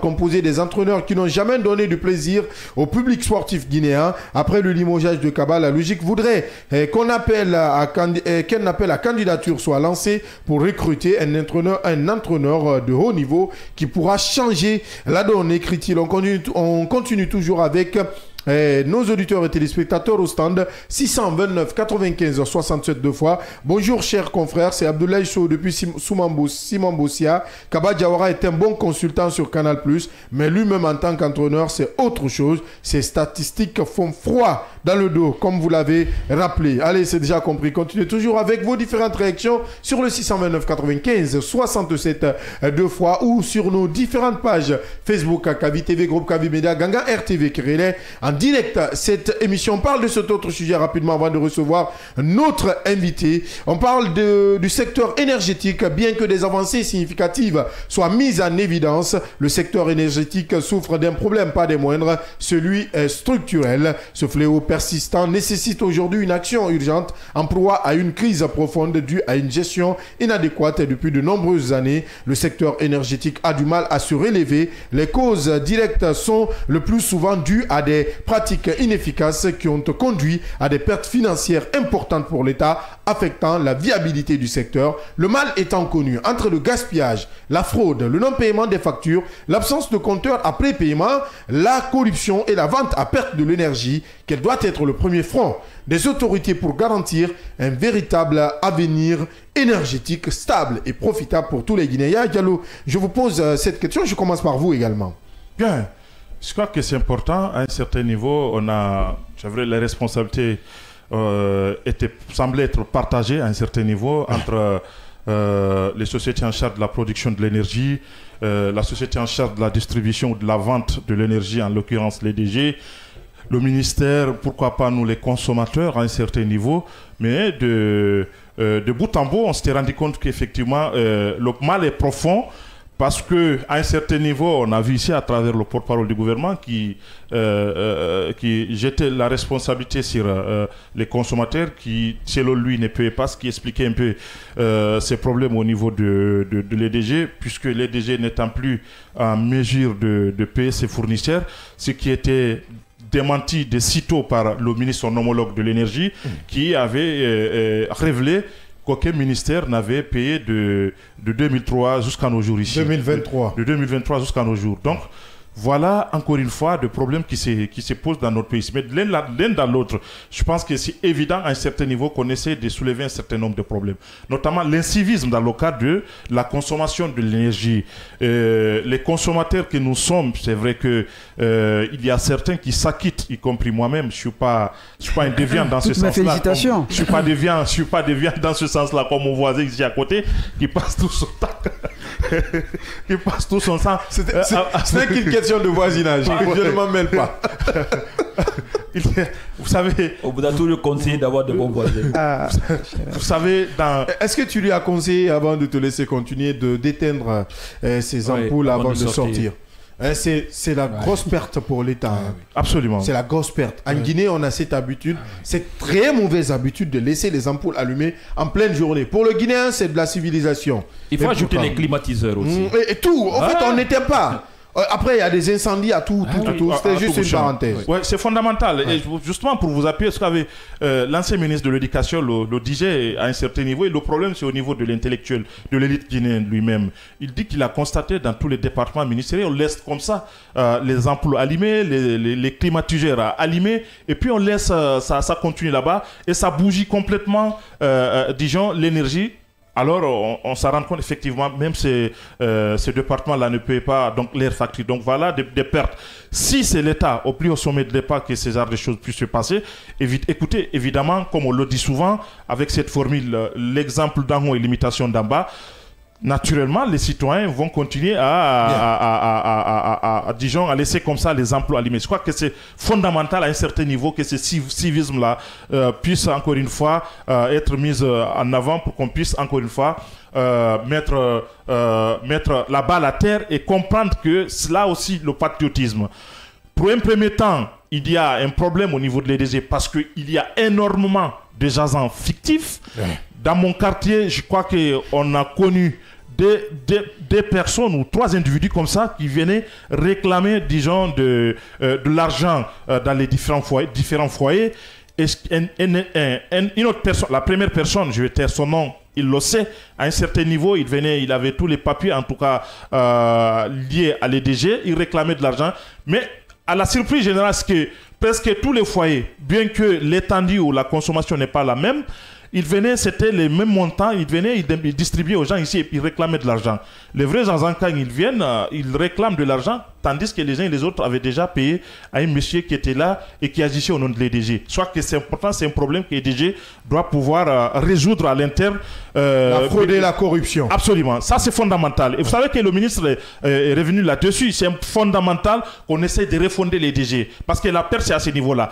composé des entraîneurs qui n'ont jamais donné du plaisir au public sportif guinéen. Après le limogeage de Kaba, la logique voudrait qu'un appel à candidature soit lancé pour recruter un entraîneur de haut niveau qui pourra changer la donne, écrit-il. On continue toujours avec nos auditeurs et téléspectateurs au stand 629 95 67 deux fois. Bonjour chers confrères, c'est Abdoulaye Sow depuis Simon Bossia. Kaba Diawara est un bon consultant sur Canal+, mais lui-même en tant qu'entraîneur, c'est autre chose. Ses statistiques font froid dans le dos, comme vous l'avez rappelé. Allez, c'est déjà compris. Continuez toujours avec vos différentes réactions sur le 629 95 67 deux fois ou sur nos différentes pages Facebook, Kavi TV, Groupe Kavi Média, Ganga RTV qui relaie en direct cette émission. On parle de cet autre sujet rapidement avant de recevoir notre invité. On parle du secteur énergétique. Bien que des avancées significatives soient mises en évidence, le secteur énergétique souffre d'un problème pas des moindres, celui structurel. Ce fléau persistant nécessite aujourd'hui une action urgente en proie à une crise profonde due à une gestion inadéquate depuis de nombreuses années. Le secteur énergétique a du mal à se relever. Les causes directes sont le plus souvent dues à des pratiques inefficaces qui ont conduit à des pertes financières importantes pour l'État, affectant la viabilité du secteur. Le mal étant connu entre le gaspillage, la fraude, le non-paiement des factures, l'absence de compteur après paiement, la corruption et la vente à perte de l'énergie, quel doit être le premier front des autorités pour garantir un véritable avenir énergétique stable et profitable pour tous les Guinéens. Diallo, je vous pose cette question, je commence par vous également.
Bien. Je crois que c'est important. À un certain niveau, les responsabilités semblaient être partagées à un certain niveau entre les sociétés en charge de la production de l'énergie, la société en charge de la distribution ou de la vente de l'énergie, en l'occurrence les DG, le ministère, pourquoi pas nous les consommateurs à un certain niveau, mais de bout en bout, on s'était rendu compte qu'effectivement, le mal est profond. Parce qu'à un certain niveau, on a vu ici à travers le porte-parole du gouvernement qui jetait la responsabilité sur les consommateurs qui, selon lui, ne payaient pas, ce qui expliquait un peu ces problèmes au niveau de l'EDG, puisque l'EDG n'étant plus en mesure de payer ses fournisseurs, ce qui était démenti de sitôt par le ministre, son homologue de l'énergie, qui avait révélé qu'aucun ministère n'avait payé de 2003 jusqu'à nos jours ici.
2023.
De 2023 jusqu'à nos jours. Donc, voilà encore une fois de problèmes qui se posent dans notre pays. Mais l'un dans l'autre, je pense que c'est évident à un certain niveau qu'on essaie de soulever un certain nombre de problèmes. Notamment l'incivisme dans le cadre de la consommation de l'énergie. Les consommateurs que nous sommes, c'est vrai que il y a certains qui s'acquittent, y compris moi-même. Je suis pas un déviant dans ce sens-là.
Félicitations.
Je suis pas déviant dans ce sens-là, comme mon voisin ici à côté, qui passe tout son temps. qui passe tout son temps.
C'est qu'une question de voisinage. Je ne m'en mêle pas.
Vous savez,
on vous a toujours conseillé d'avoir de bons voisins.
Vous savez,
est-ce que tu lui as conseillé, avant de te laisser continuer, d'éteindre ces ampoules avant de sortir? C'est la grosse perte pour l'État.
Absolument.
C'est la grosse perte. En Guinée, on a cette habitude, cette très mauvaise habitude de laisser les ampoules allumées en pleine journée. Pour le Guinéen, c'est de la civilisation.
Il faut ajouter les climatiseurs aussi.
Et tout. En fait, on n'était pas. Après, il y a des incendies à tout. C'était juste une parenthèse.
Ouais, c'est fondamental. Et justement, pour vous appuyer, ce qu'avait l'ancien ministre de l'Éducation le disait à un certain niveau. Et le problème, c'est au niveau de l'intellectuel, de l'élite guinéenne lui-même. Il dit qu'il a constaté dans tous les départements ministériels, on laisse comme ça les ampoules allumées, les climatiseurs allumés. Et puis, on laisse ça continuer là-bas. Et ça bougie complètement, disons, l'énergie. Alors, on s'en rend compte, effectivement, même ces départements-là ne paient pas donc, leurs factures. Donc, voilà des pertes. Si c'est l'État, au plus haut sommet de l'État, que ces genres de choses puissent se passer, écoutez, évidemment, comme on le dit souvent, avec cette formule, l'exemple d'en haut et l'imitation d'en bas, naturellement, les citoyens vont continuer à laisser comme ça les emplois allumés. Je crois que c'est fondamental à un certain niveau que ce civisme-là puisse encore une fois être mis en avant pour qu'on puisse encore une fois mettre la balle à terre et comprendre que c'est là aussi le patriotisme. Pour un premier temps, il y a un problème au niveau de l'EDG parce qu'il y a énormément de agents fictifs. Dans mon quartier, je crois qu'on a connu des personnes ou 3 individus comme ça qui venaient réclamer, disons, de l'argent dans les différents foyers. Et une autre personne, la première personne, je vais taire son nom, il le sait, à un certain niveau, il avait tous les papiers, en tout cas liés à l'EDG, il réclamait de l'argent. Mais à la surprise générale, c'est que presque tous les foyers, bien que l'étendue ou la consommation n'est pas la même, ils venaient, c'était les mêmes montants, ils distribuaient aux gens ici et puis ils réclamaient de l'argent. Les vrais agents, quand ils viennent, ils réclament de l'argent, tandis que les uns et les autres avaient déjà payé à un monsieur qui était là et qui agissait au nom de l'EDG. Soit que c'est important, c'est un problème que l'EDG doit pouvoir résoudre à l'interne.
La fraude et la corruption.
Absolument, ça c'est fondamental. Et vous savez que le ministre est revenu là-dessus, c'est fondamental qu'on essaie de refonder l'EDG, parce que la perte c'est à ce niveau-là.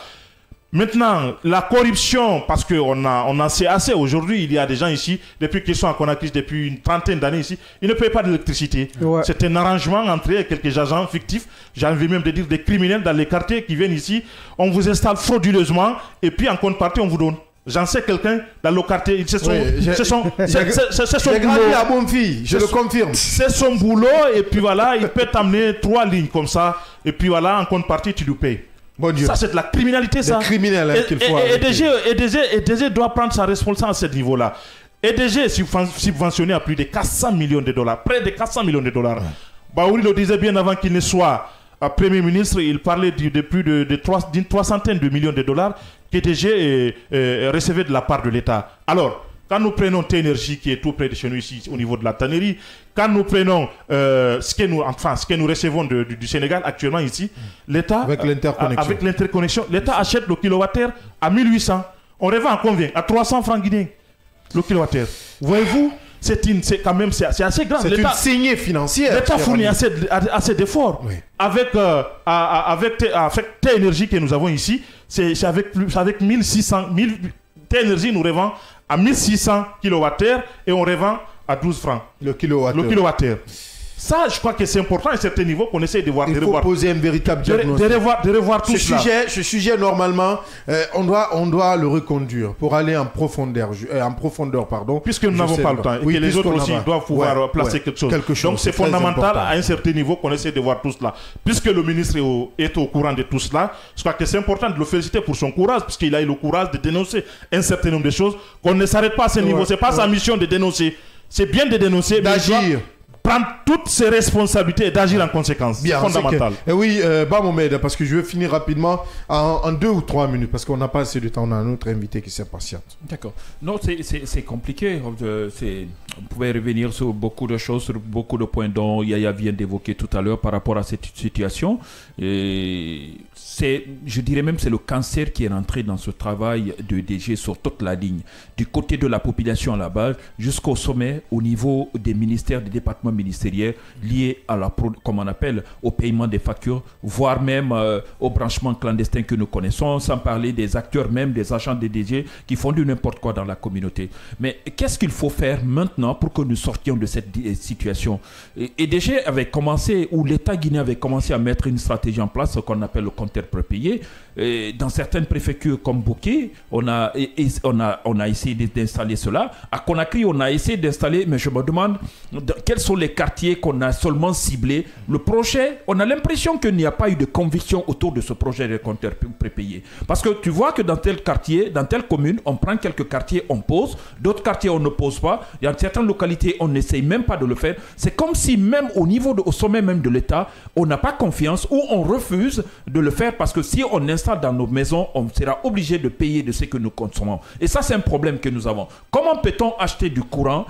Maintenant, la corruption, parce qu'on en sait assez aujourd'hui, il y a des gens ici, depuis qu'ils sont à Conakry, depuis une trentaine d'années ici, ils ne payent pas d'électricité. Ouais. C'est un arrangement entre quelques agents fictifs, j'ai envie même de dire des criminels dans les quartiers qui viennent ici, on vous installe frauduleusement, et puis en contrepartie, on vous donne. J'en sais quelqu'un dans le quartier, c'est son
boulot. La bonne fille, je le confirme.
C'est son boulot, et puis voilà, il peut t'amener 3 lignes comme ça, et puis voilà, en contrepartie, tu lui payes. Bon Dieu. Ça, c'est de la criminalité, ça.
Des criminels, hein, qu'il faut
EDG doit prendre sa responsabilité à ce niveau-là. EDG est subventionné à plus de 400 millions de dollars. Près de 400 millions de dollars. Baouri le disait bien avant qu'il ne soit Premier ministre. Il parlait de plus d'une 300aine de millions de dollars qu'EDG recevait de la part de l'État. Alors, quand nous prenons T-Énergie qui est tout près de chez nous ici au niveau de la tannerie, quand nous prenons ce que nous recevons du Sénégal actuellement ici, l'État,
avec
l'interconnexion, l'État achète le kilowattheure à 1800. On revend à combien? À 300 francs guinéens le kilowattheure. Voyez-vous, c'est assez grand.
C'est une saignée financière.
L'État fournit assez d'efforts. Oui. Avec T-Énergie que nous avons ici, c'est avec 1600 T-Énergie nous revend à 1600 kWh et on revend à 12 francs
le kilowattheure.
Ça, je crois que c'est important à un certain niveau qu'on essaie de voir.
Il faut poser un véritable diagnostic.
De revoir tout cela.
Ce sujet, normalement, on doit le reconduire pour aller en profondeur.
Puisque nous n'avons pas le temps et que les autres aussi doivent pouvoir placer quelque chose. Donc c'est fondamental à un certain niveau qu'on essaie de voir tout cela. Puisque le ministre est au courant de tout cela, je crois que c'est important de le féliciter pour son courage, puisqu'il a eu le courage de dénoncer un certain nombre de choses, qu'on ne s'arrête pas à ce niveau. Ce n'est pas sa mission de dénoncer. C'est bien de dénoncer,
d'agir.
Prendre toutes ses responsabilités et d'agir en conséquence.
Bien,
c'est fondamental.
Et oui, Bamomed, parce que je veux finir rapidement en 2 ou 3 minutes, parce qu'on n'a pas assez de temps. On a un autre invité qui s'impatiente.
D'accord. Non, c'est compliqué. Vous pouvez revenir sur beaucoup de choses, sur beaucoup de points dont Yaya vient d'évoquer tout à l'heure par rapport à cette situation. Et je dirais même c'est le cancer qui est rentré dans ce travail de DG sur toute la ligne, du côté de la population à la base jusqu'au sommet, au niveau des ministères, des départements ministériels liés à comme on appelle, au paiement des factures, voire même au branchement clandestin que nous connaissons, sans parler des acteurs même, des agents des DG qui font du n'importe quoi dans la communauté. Mais qu'est-ce qu'il faut faire maintenant pour que nous sortions de cette situation? Et DG avait commencé, ou l'État guinéen avait commencé à mettre une stratégie en place, ce qu'on appelle le compteur prépayé. Dans certaines préfectures comme Bouquet, on a essayé d'installer cela. À Conakry, on a essayé d'installer, mais je me demande quels sont les quartiers qu'on a seulement ciblés. Le projet, on a l'impression qu'il n'y a pas eu de conviction autour de ce projet de compteur prépayé. Parce que tu vois que dans tel quartier, dans telle commune, on prend quelques quartiers, on pose, d'autres quartiers, on ne pose pas. Dans certaines localités, on n'essaye même pas de le faire. C'est comme si même au sommet même de l'État, on n'a pas confiance ou on refuse de le faire parce que si on installe dans nos maisons, on sera obligé de payer de ce que nous consommons. Et ça, c'est un problème que nous avons. Comment peut-on acheter du courant,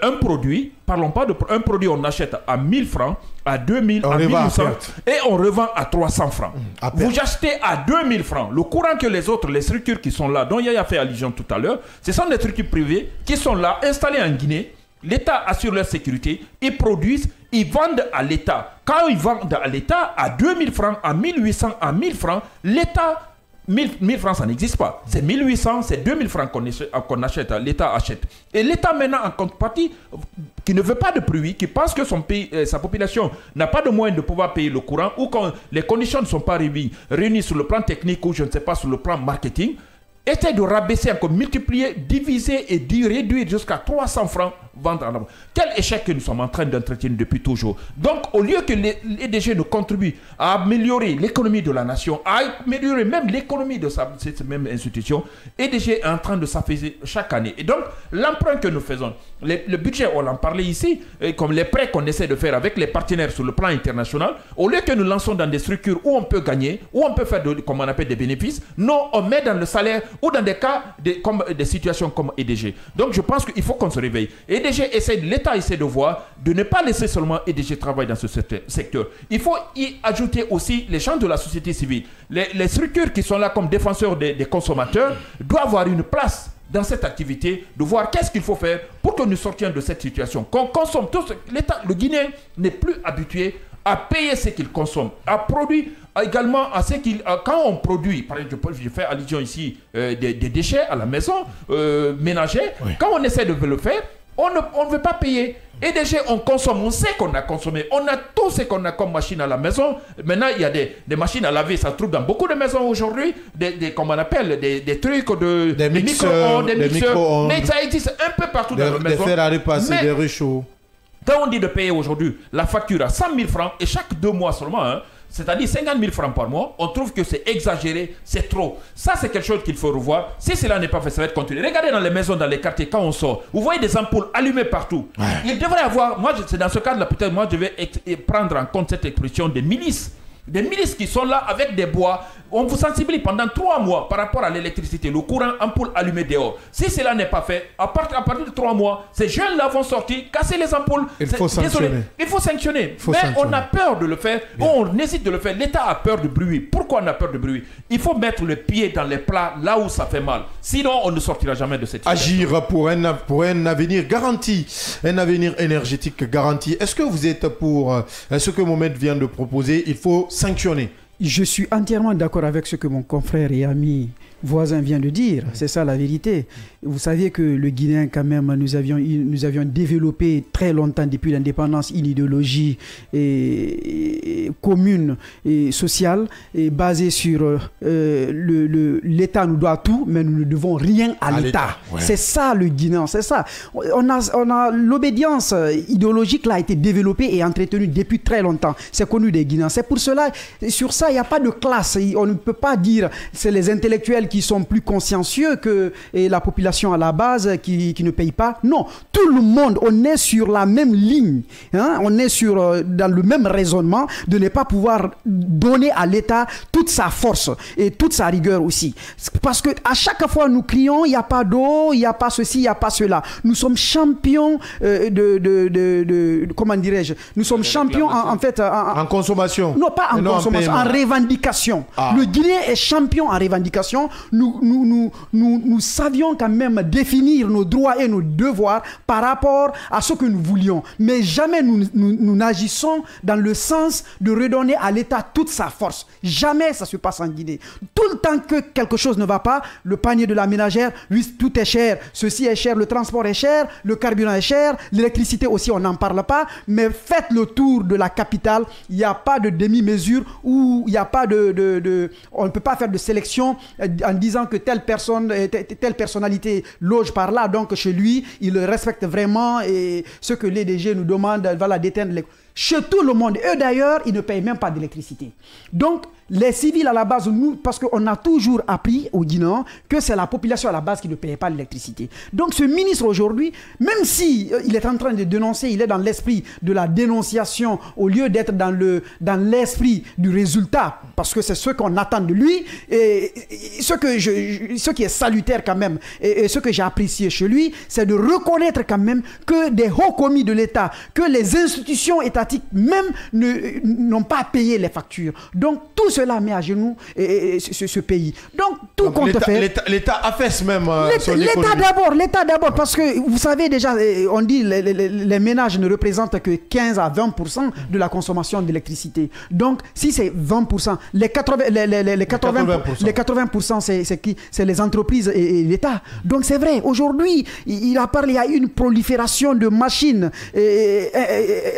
un produit, parlons pas un produit, on achète à 1000 francs, à 2000, à 1800 et on revend à 300 francs. Vous achetez à 2000 francs. Le courant que les structures qui sont là, dont Yaya fait allusion tout à l'heure, ce sont des structures privées qui sont là, installées en Guinée, L'État assure leur sécurité, ils produisent, ils vendent à l'État. Quand ils vendent à l'État à 2000 francs, à 1800, à 1000 francs, l'État... 1000 francs, ça n'existe pas. C'est 1800, c'est 2000 francs qu'on achète, l'État achète. Et l'État maintenant, en contrepartie, qui ne veut pas de pluie, qui pense que son pays, sa population n'a pas de moyens de pouvoir payer le courant, ou quand les conditions ne sont pas réunies sur le plan technique ou je ne sais pas sur le plan marketing, essaie de rabaisser encore, multiplier, diviser et réduire jusqu'à 300 francs vendre en avant. Quel échec que nous sommes en train d'entretenir depuis toujours. Donc, au lieu que l'EDG ne contribue à améliorer l'économie de la nation, à améliorer même l'économie de cette même institution, l'EDG est en train de s'affaisser chaque année. Et donc, l'emprunt que nous faisons, le budget, on en parlait ici, comme les prêts qu'on essaie de faire avec les partenaires sur le plan international, au lieu que nous lançons dans des structures où on peut gagner, où on peut faire, comme on appelle, des bénéfices, non, on met dans le salaire ou dans des cas, comme des situations comme EDG. Donc, je pense qu'il faut qu'on se réveille. L'État essaie de voir, de ne pas laisser seulement EDG travailler dans ce secteur. Il faut y ajouter aussi les gens de la société civile. Les structures qui sont là comme défenseurs des consommateurs doivent avoir une place dans cette activité, de voir qu'est-ce qu'il faut faire pour que nous sortions de cette situation. Qu'on consomme tous, l'État, le Guinéen n'est plus habitué à payer ce qu'il consomme, à produire également à ce qu'il... Quand on produit, par exemple, je fais allusion ici des déchets à la maison, ménagers, oui. Quand on essaie de le faire, on ne veut pas payer. EDG, on consomme, on sait qu'on a consommé. On a tout ce qu'on a comme machine à la maison. Maintenant, il y a des machines à laver, ça se trouve dans beaucoup de maisons aujourd'hui. Comment on appelle, des trucs de...
Des mixeurs.
Mais ça existe un peu partout dans la maison.
Des fers à repasser, des réchauds.
Quand on dit de payer aujourd'hui la facture à 100 000 francs, et chaque 2 mois seulement, hein, c'est-à-dire 50 000 francs par mois, on trouve que c'est exagéré, c'est trop. Ça, c'est quelque chose qu'il faut revoir. Si cela n'est pas fait, ça va être continué. Regardez dans les maisons, dans les quartiers, quand on sort, vous voyez des ampoules allumées partout. Ouais. Il devrait y avoir, moi, c'est dans ce cadre-là, peut-être, moi, je vais prendre en compte cette expression des milices. Des milices qui sont là avec des bois. On vous sensibilise pendant 3 mois par rapport à l'électricité, le courant, ampoule allumée dehors. Si cela n'est pas fait, à partir de 3 mois, ces jeunes-là vont sortir, casser les ampoules.
Il faut sanctionner.
Il faut sanctionner. On a peur de le faire. On hésite de le faire. L'État a peur du bruit. Pourquoi on a peur du bruit? Il faut mettre le pied dans les plats là où ça fait mal. Sinon, on ne sortira jamais de cette situation.
Agir pour un avenir garanti, un avenir énergétique garanti. Est-ce que vous êtes pour ce que Mohamed vient de proposer? Il faut sanctionner.
Je suis entièrement d'accord avec ce que mon confrère et ami voisin vient de dire. C'est ça la vérité. Vous savez que le Guinéen, quand même, nous avions développé très longtemps, depuis l'indépendance, une idéologie commune et sociale et basée sur l'État nous doit tout, mais nous ne devons rien à l'État. Ouais. C'est ça le Guinéen, c'est ça. On a l'obédience idéologique là a été développée et entretenue depuis très longtemps. C'est connu des Guinéens. C'est pour cela, sur ça, il n'y a pas de classe. On ne peut pas dire c'est les intellectuels qui sont plus consciencieux que la population à la base qui ne paye pas. Non, tout le monde, on est sur la même ligne. Hein? On est dans le même raisonnement de ne pas pouvoir donner à l'État toute sa force et toute sa rigueur aussi. Parce qu'à chaque fois, nous crions, il n'y a pas d'eau, il n'y a pas ceci, il n'y a pas cela. Nous sommes champions comment dirais-je? Nous sommes champions en fait...
En consommation.
Non, pas en consommation, en revendication. Ah. Le Guinéen est champion en revendication. Nous savions quand même définir nos droits et nos devoirs par rapport à ce que nous voulions. Mais jamais nous n'agissons dans le sens de redonner à l'État toute sa force. Jamais ça se passe en Guinée. Tout le temps que quelque chose ne va pas, le panier de la ménagère, lui, tout est cher. Ceci est cher, le transport est cher, le carburant est cher, l'électricité aussi, on n'en parle pas. Mais faites le tour de la capitale, il n'y a pas de demi-mesure ou il n'y a pas on ne peut pas faire de sélection en disant que telle personnalité loge par là, donc chez lui, il respecte vraiment et ce que l'EDG nous demande, voilà, d'éteindre les... Chez tout le monde, eux d'ailleurs, ils ne payent même pas d'électricité. Donc, les civils à la base, nous, parce qu'on a toujours appris au Guinéen que c'est la population à la base qui ne payait pas l'électricité. Donc ce ministre aujourd'hui, même si il est en train de dénoncer, il est dans l'esprit de la dénonciation au lieu d'être dans l'esprit du résultat, parce que c'est ce qu'on attend de lui. Et ce ce qui est salutaire quand même, et ce que j'ai apprécié chez lui, c'est de reconnaître quand même que des hauts commis de l'État, que les institutions étatiques même n'ont pas payé les factures. Donc tout cela met à genoux ce pays. Donc tout compte fait.
L'État affaisse même son économie.
L'État d'abord, parce que vous savez déjà, on dit les ménages ne représentent que 15 à 20% de la consommation d'électricité. Donc si c'est 20%, les 80%, c'est qui? C'est les entreprises et l'État. Donc c'est vrai, aujourd'hui, il a parlé, il y a une prolifération de machines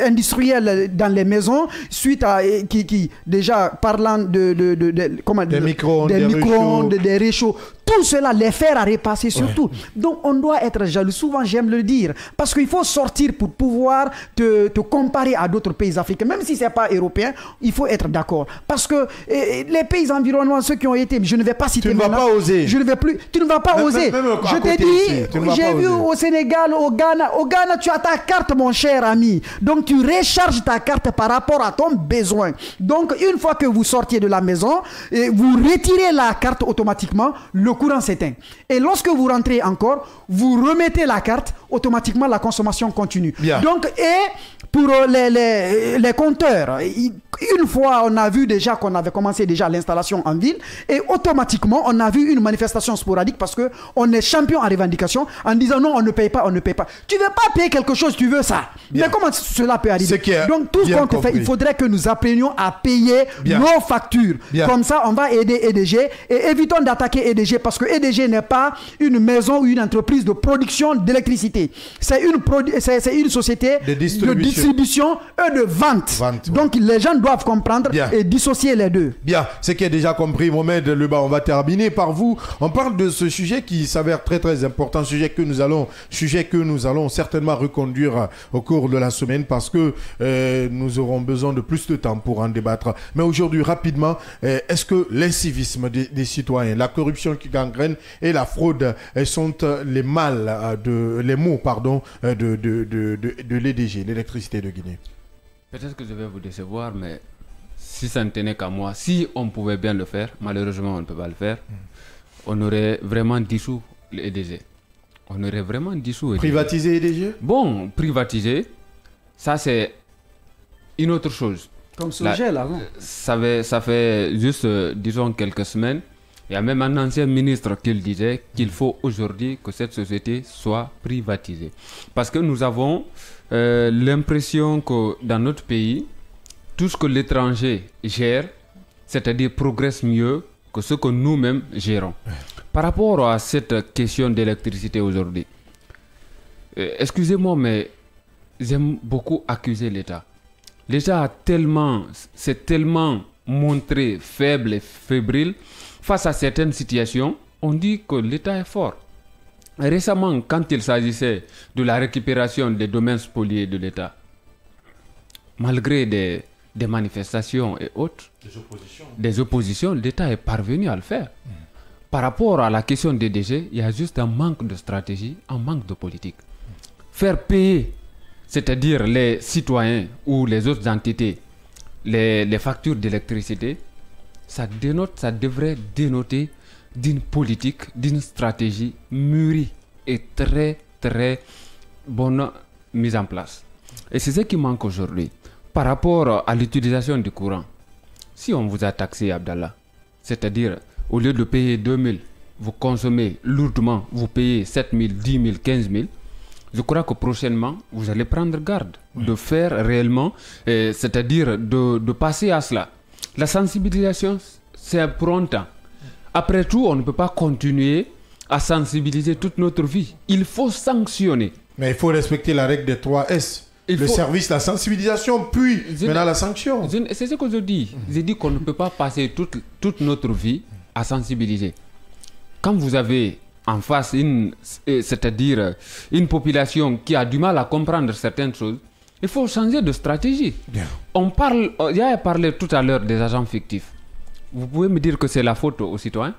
industrielles dans les maisons, suite à qui déjà parlant des micro-ondes, des réchauds. Tout cela, les fers à repasser surtout. Donc on doit être jaloux. Souvent j'aime le dire. Parce qu'il faut sortir pour pouvoir te comparer à d'autres pays africains. Même si ce n'est pas européen, il faut être d'accord. Parce que les pays environnants, ceux qui ont été, je ne vais pas citer.
Tu ne vas pas oser.
Je ne vais plus. Tu ne vas pas oser. Je t'ai dit, j'ai vu au Sénégal, au Ghana. Au Ghana, tu as ta carte, mon cher ami. Donc tu recharges ta carte par rapport à ton besoin. Donc une fois que vous sortiez de la maison, vous retirez la carte automatiquement, le courant s'éteint. Et lorsque vous rentrez encore, vous remettez la carte, automatiquement la consommation continue. Bien. Donc, et pour les compteurs, une fois on a vu déjà qu'on avait commencé déjà l'installation en ville, et automatiquement on a vu une manifestation sporadique parce qu'on est champion en revendication en disant non, on ne paye pas, on ne paye pas. Tu ne veux pas payer quelque chose, tu veux ça. Bien. Mais comment cela peut arriver? Donc tout ce qu'on fait, il faudrait que nous apprenions à payer nos factures. Bien. Comme ça, on va aider EDG et évitons d'attaquer EDG parce que EDG n'est pas une maison ou une entreprise de production d'électricité. C'est une société de distribution et de vente. Donc les gens doivent comprendre et dissocier les deux.
Bien, ce qui est déjà compris, Mohamed Leba, on va terminer par vous. On parle de ce sujet qui s'avère très très important, sujet que nous allons certainement reconduire au cours de la semaine parce que nous aurons besoin de plus de temps pour en débattre. Mais aujourd'hui, rapidement, est-ce que l'incivisme des citoyens, la corruption qui gangrène et la fraude sont les maux de l'EDG, l'électricité de Guinée?
Peut-être que je vais vous décevoir, mais si ça ne tenait qu'à moi, si on pouvait bien le faire, malheureusement on ne peut pas le faire, on aurait vraiment dissous l'EDG. On aurait vraiment dissous EDG.
Privatiser EDG?
Bon, privatiser, ça c'est une autre chose.
Comme Sogel avant.
Ça fait juste, disons, quelques semaines. Il y a même un ancien ministre qui disait qu'il faut aujourd'hui que cette société soit privatisée. Parce que nous avons l'impression que dans notre pays, tout ce que l'étranger gère, c'est-à-dire progresse mieux que ce que nous-mêmes gérons. Par rapport à cette question d'électricité aujourd'hui, excusez-moi, mais j'aime beaucoup accuser l'État. L'État s'est tellement montré faible et fébrile. Face à certaines situations, on dit que l'État est fort. Récemment, quand il s'agissait de la récupération des domaines spoliés de l'État, malgré des manifestations et autres, des oppositions, l'État est parvenu à le faire. Par rapport à la question des DG, il y a juste un manque de stratégie, un manque de politique. Faire payer, c'est-à-dire les citoyens ou les autres entités, les factures d'électricité, ça devrait dénoter d'une politique, d'une stratégie mûrie et très très bonne mise en place. Et c'est ce qui manque aujourd'hui. Par rapport à l'utilisation du courant, si on vous a taxé, Abdallah, c'est-à-dire au lieu de payer 2 000, vous consommez lourdement, vous payez 7 000, 10 000, 15 000, je crois que prochainement, vous allez prendre garde de faire réellement, c'est-à-dire de passer à cela. La sensibilisation, c'est pour longtemps. Après tout, on ne peut pas continuer à sensibiliser toute notre vie. Il faut sanctionner.
Mais il faut respecter la règle des 3 S. Service, la sensibilisation, puis maintenant la sanction.
C'est ce que je dis. Je dis qu'on ne peut pas passer toute notre vie à sensibiliser. Quand vous avez en face c'est-à-dire une population qui a du mal à comprendre certaines choses, il faut changer de stratégie. Bien. Il y a parlé tout à l'heure des agents fictifs. Vous pouvez me dire que c'est la faute aux citoyens?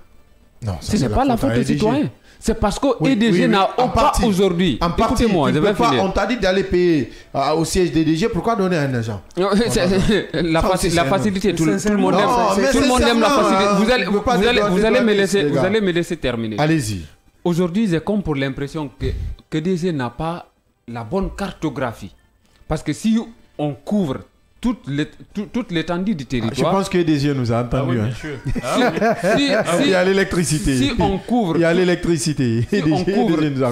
Non,
ce n'est pas la faute des citoyens. C'est parce que EDG n'a pas aujourd'hui.
En partie, on t'a dit d'aller payer au siège d'EDG. Pourquoi donner un agent?
La facilité. Tout le monde aime la facilité. Vous allez me laisser terminer.
Allez-y.
Aujourd'hui, j'ai comme pour l'impression que EDG n'a pas la bonne cartographie. Parce que si on couvre toute l'étendue du territoire...
Je pense que EDG nous a entendu.
Ah oui, bien sûr.
Il y a l'électricité.
Si on couvre...
Il y a l'électricité.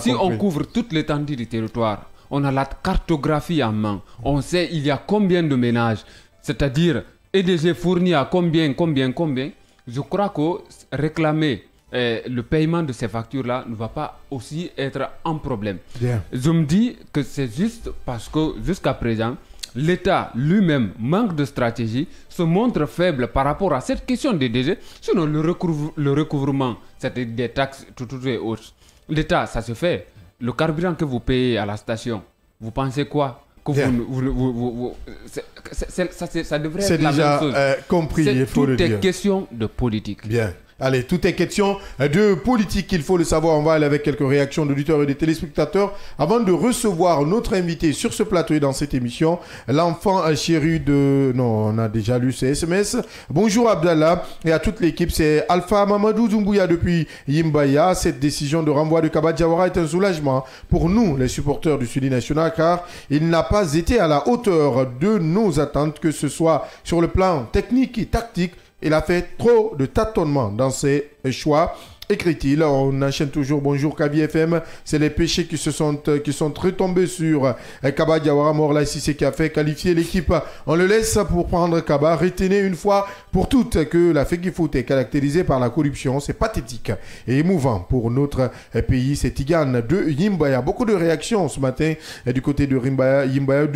Si on couvre toute l'étendue du territoire, on a la cartographie en main. On sait il y a combien de ménages. C'est-à-dire, EDG fournit à combien. Je crois que réclamer le paiement de ces factures-là ne va pas aussi être un problème.
Bien.
Je me dis que c'est juste parce que jusqu'à présent, l'État lui-même manque de stratégie, se montre faible par rapport à cette question des DG. Sinon, le recouvrement, c'est des taxes, tout et autres. L'État, ça se fait. Le carburant que vous payez à la station, vous pensez quoi? Que ça devrait être la même chose.
Compris, il faut le dire.
Tout est question de politique.
Bien. Allez, tout est question de politique, il faut le savoir. On va aller avec quelques réactions d'auditeurs et de téléspectateurs avant de recevoir notre invité sur ce plateau et dans cette émission, l'enfant chéri de... Non, on a déjà lu ces SMS. Bonjour Abdallah et à toute l'équipe. C'est Alpha Mamadou Doumbouya depuis Yimbaya. Cette décision de renvoi de Kaba Diawara est un soulagement pour nous, les supporters du Sudi National, car il n'a pas été à la hauteur de nos attentes, que ce soit sur le plan technique et tactique. Il a fait trop de tâtonnements dans ses choix. Écrit-il, on enchaîne toujours. Bonjour Kaby FM, c'est les péchés qui sont retombés sur Kaba Diawara Morla ici, c'est qui a fait qualifier l'équipe. On le laisse pour prendre Kaba. Retenez une fois pour toutes que la Feki Foot est caractérisée par la corruption. C'est pathétique et émouvant pour notre pays. C'est Tigane de Yimbaya. Beaucoup de réactions ce matin du côté de Yimbaya.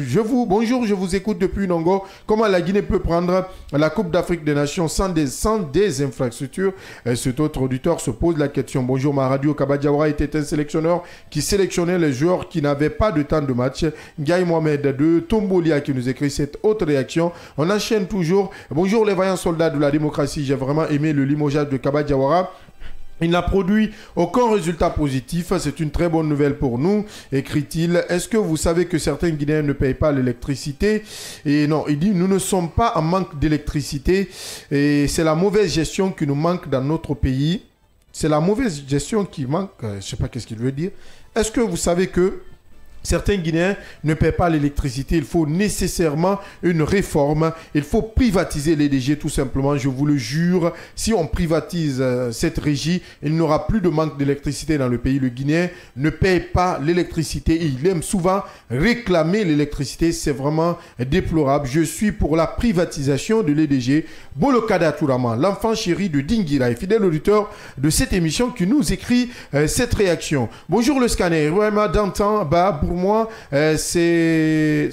Bonjour, je vous écoute depuis Nongo. Comment la Guinée peut prendre la Coupe d'Afrique des Nations sans des infrastructures? Cet autre auditeur se pose la question. Bonjour, ma radio. Kaba Diawara était un sélectionneur qui sélectionnait les joueurs qui n'avaient pas de temps de match. Gaï Mohamed de Tombolia qui nous écrit cette autre réaction. On enchaîne toujours. Bonjour les vaillants soldats de la démocratie. J'ai vraiment aimé le limogeage de Kaba Diawara. Il n'a produit aucun résultat positif. C'est une très bonne nouvelle pour nous, écrit-il. Est-ce que vous savez que certains Guinéens ne payent pas l'électricité? Et non, il dit, nous ne sommes pas en manque d'électricité. Et c'est la mauvaise gestion qui nous manque dans notre pays. C'est la mauvaise gestion qui manque. Je ne sais pas qu'est-ce qu'il veut dire. Est-ce que vous savez que certains Guinéens ne paient pas l'électricité? Il faut nécessairement une réforme. Il faut privatiser l'EDG tout simplement. Je vous le jure, si on privatise cette régie, il n'y aura plus de manque d'électricité dans le pays. Le Guinéen ne paye pas l'électricité. Il aime souvent réclamer l'électricité. C'est vraiment déplorable. Je suis pour la privatisation de l'EDG. Bolokada Tourama, l'enfant chéri de Dingira et fidèle auditeur de cette émission qui nous écrit cette réaction. Bonjour le scanner. Vraiment d'antan, pour moi, c'est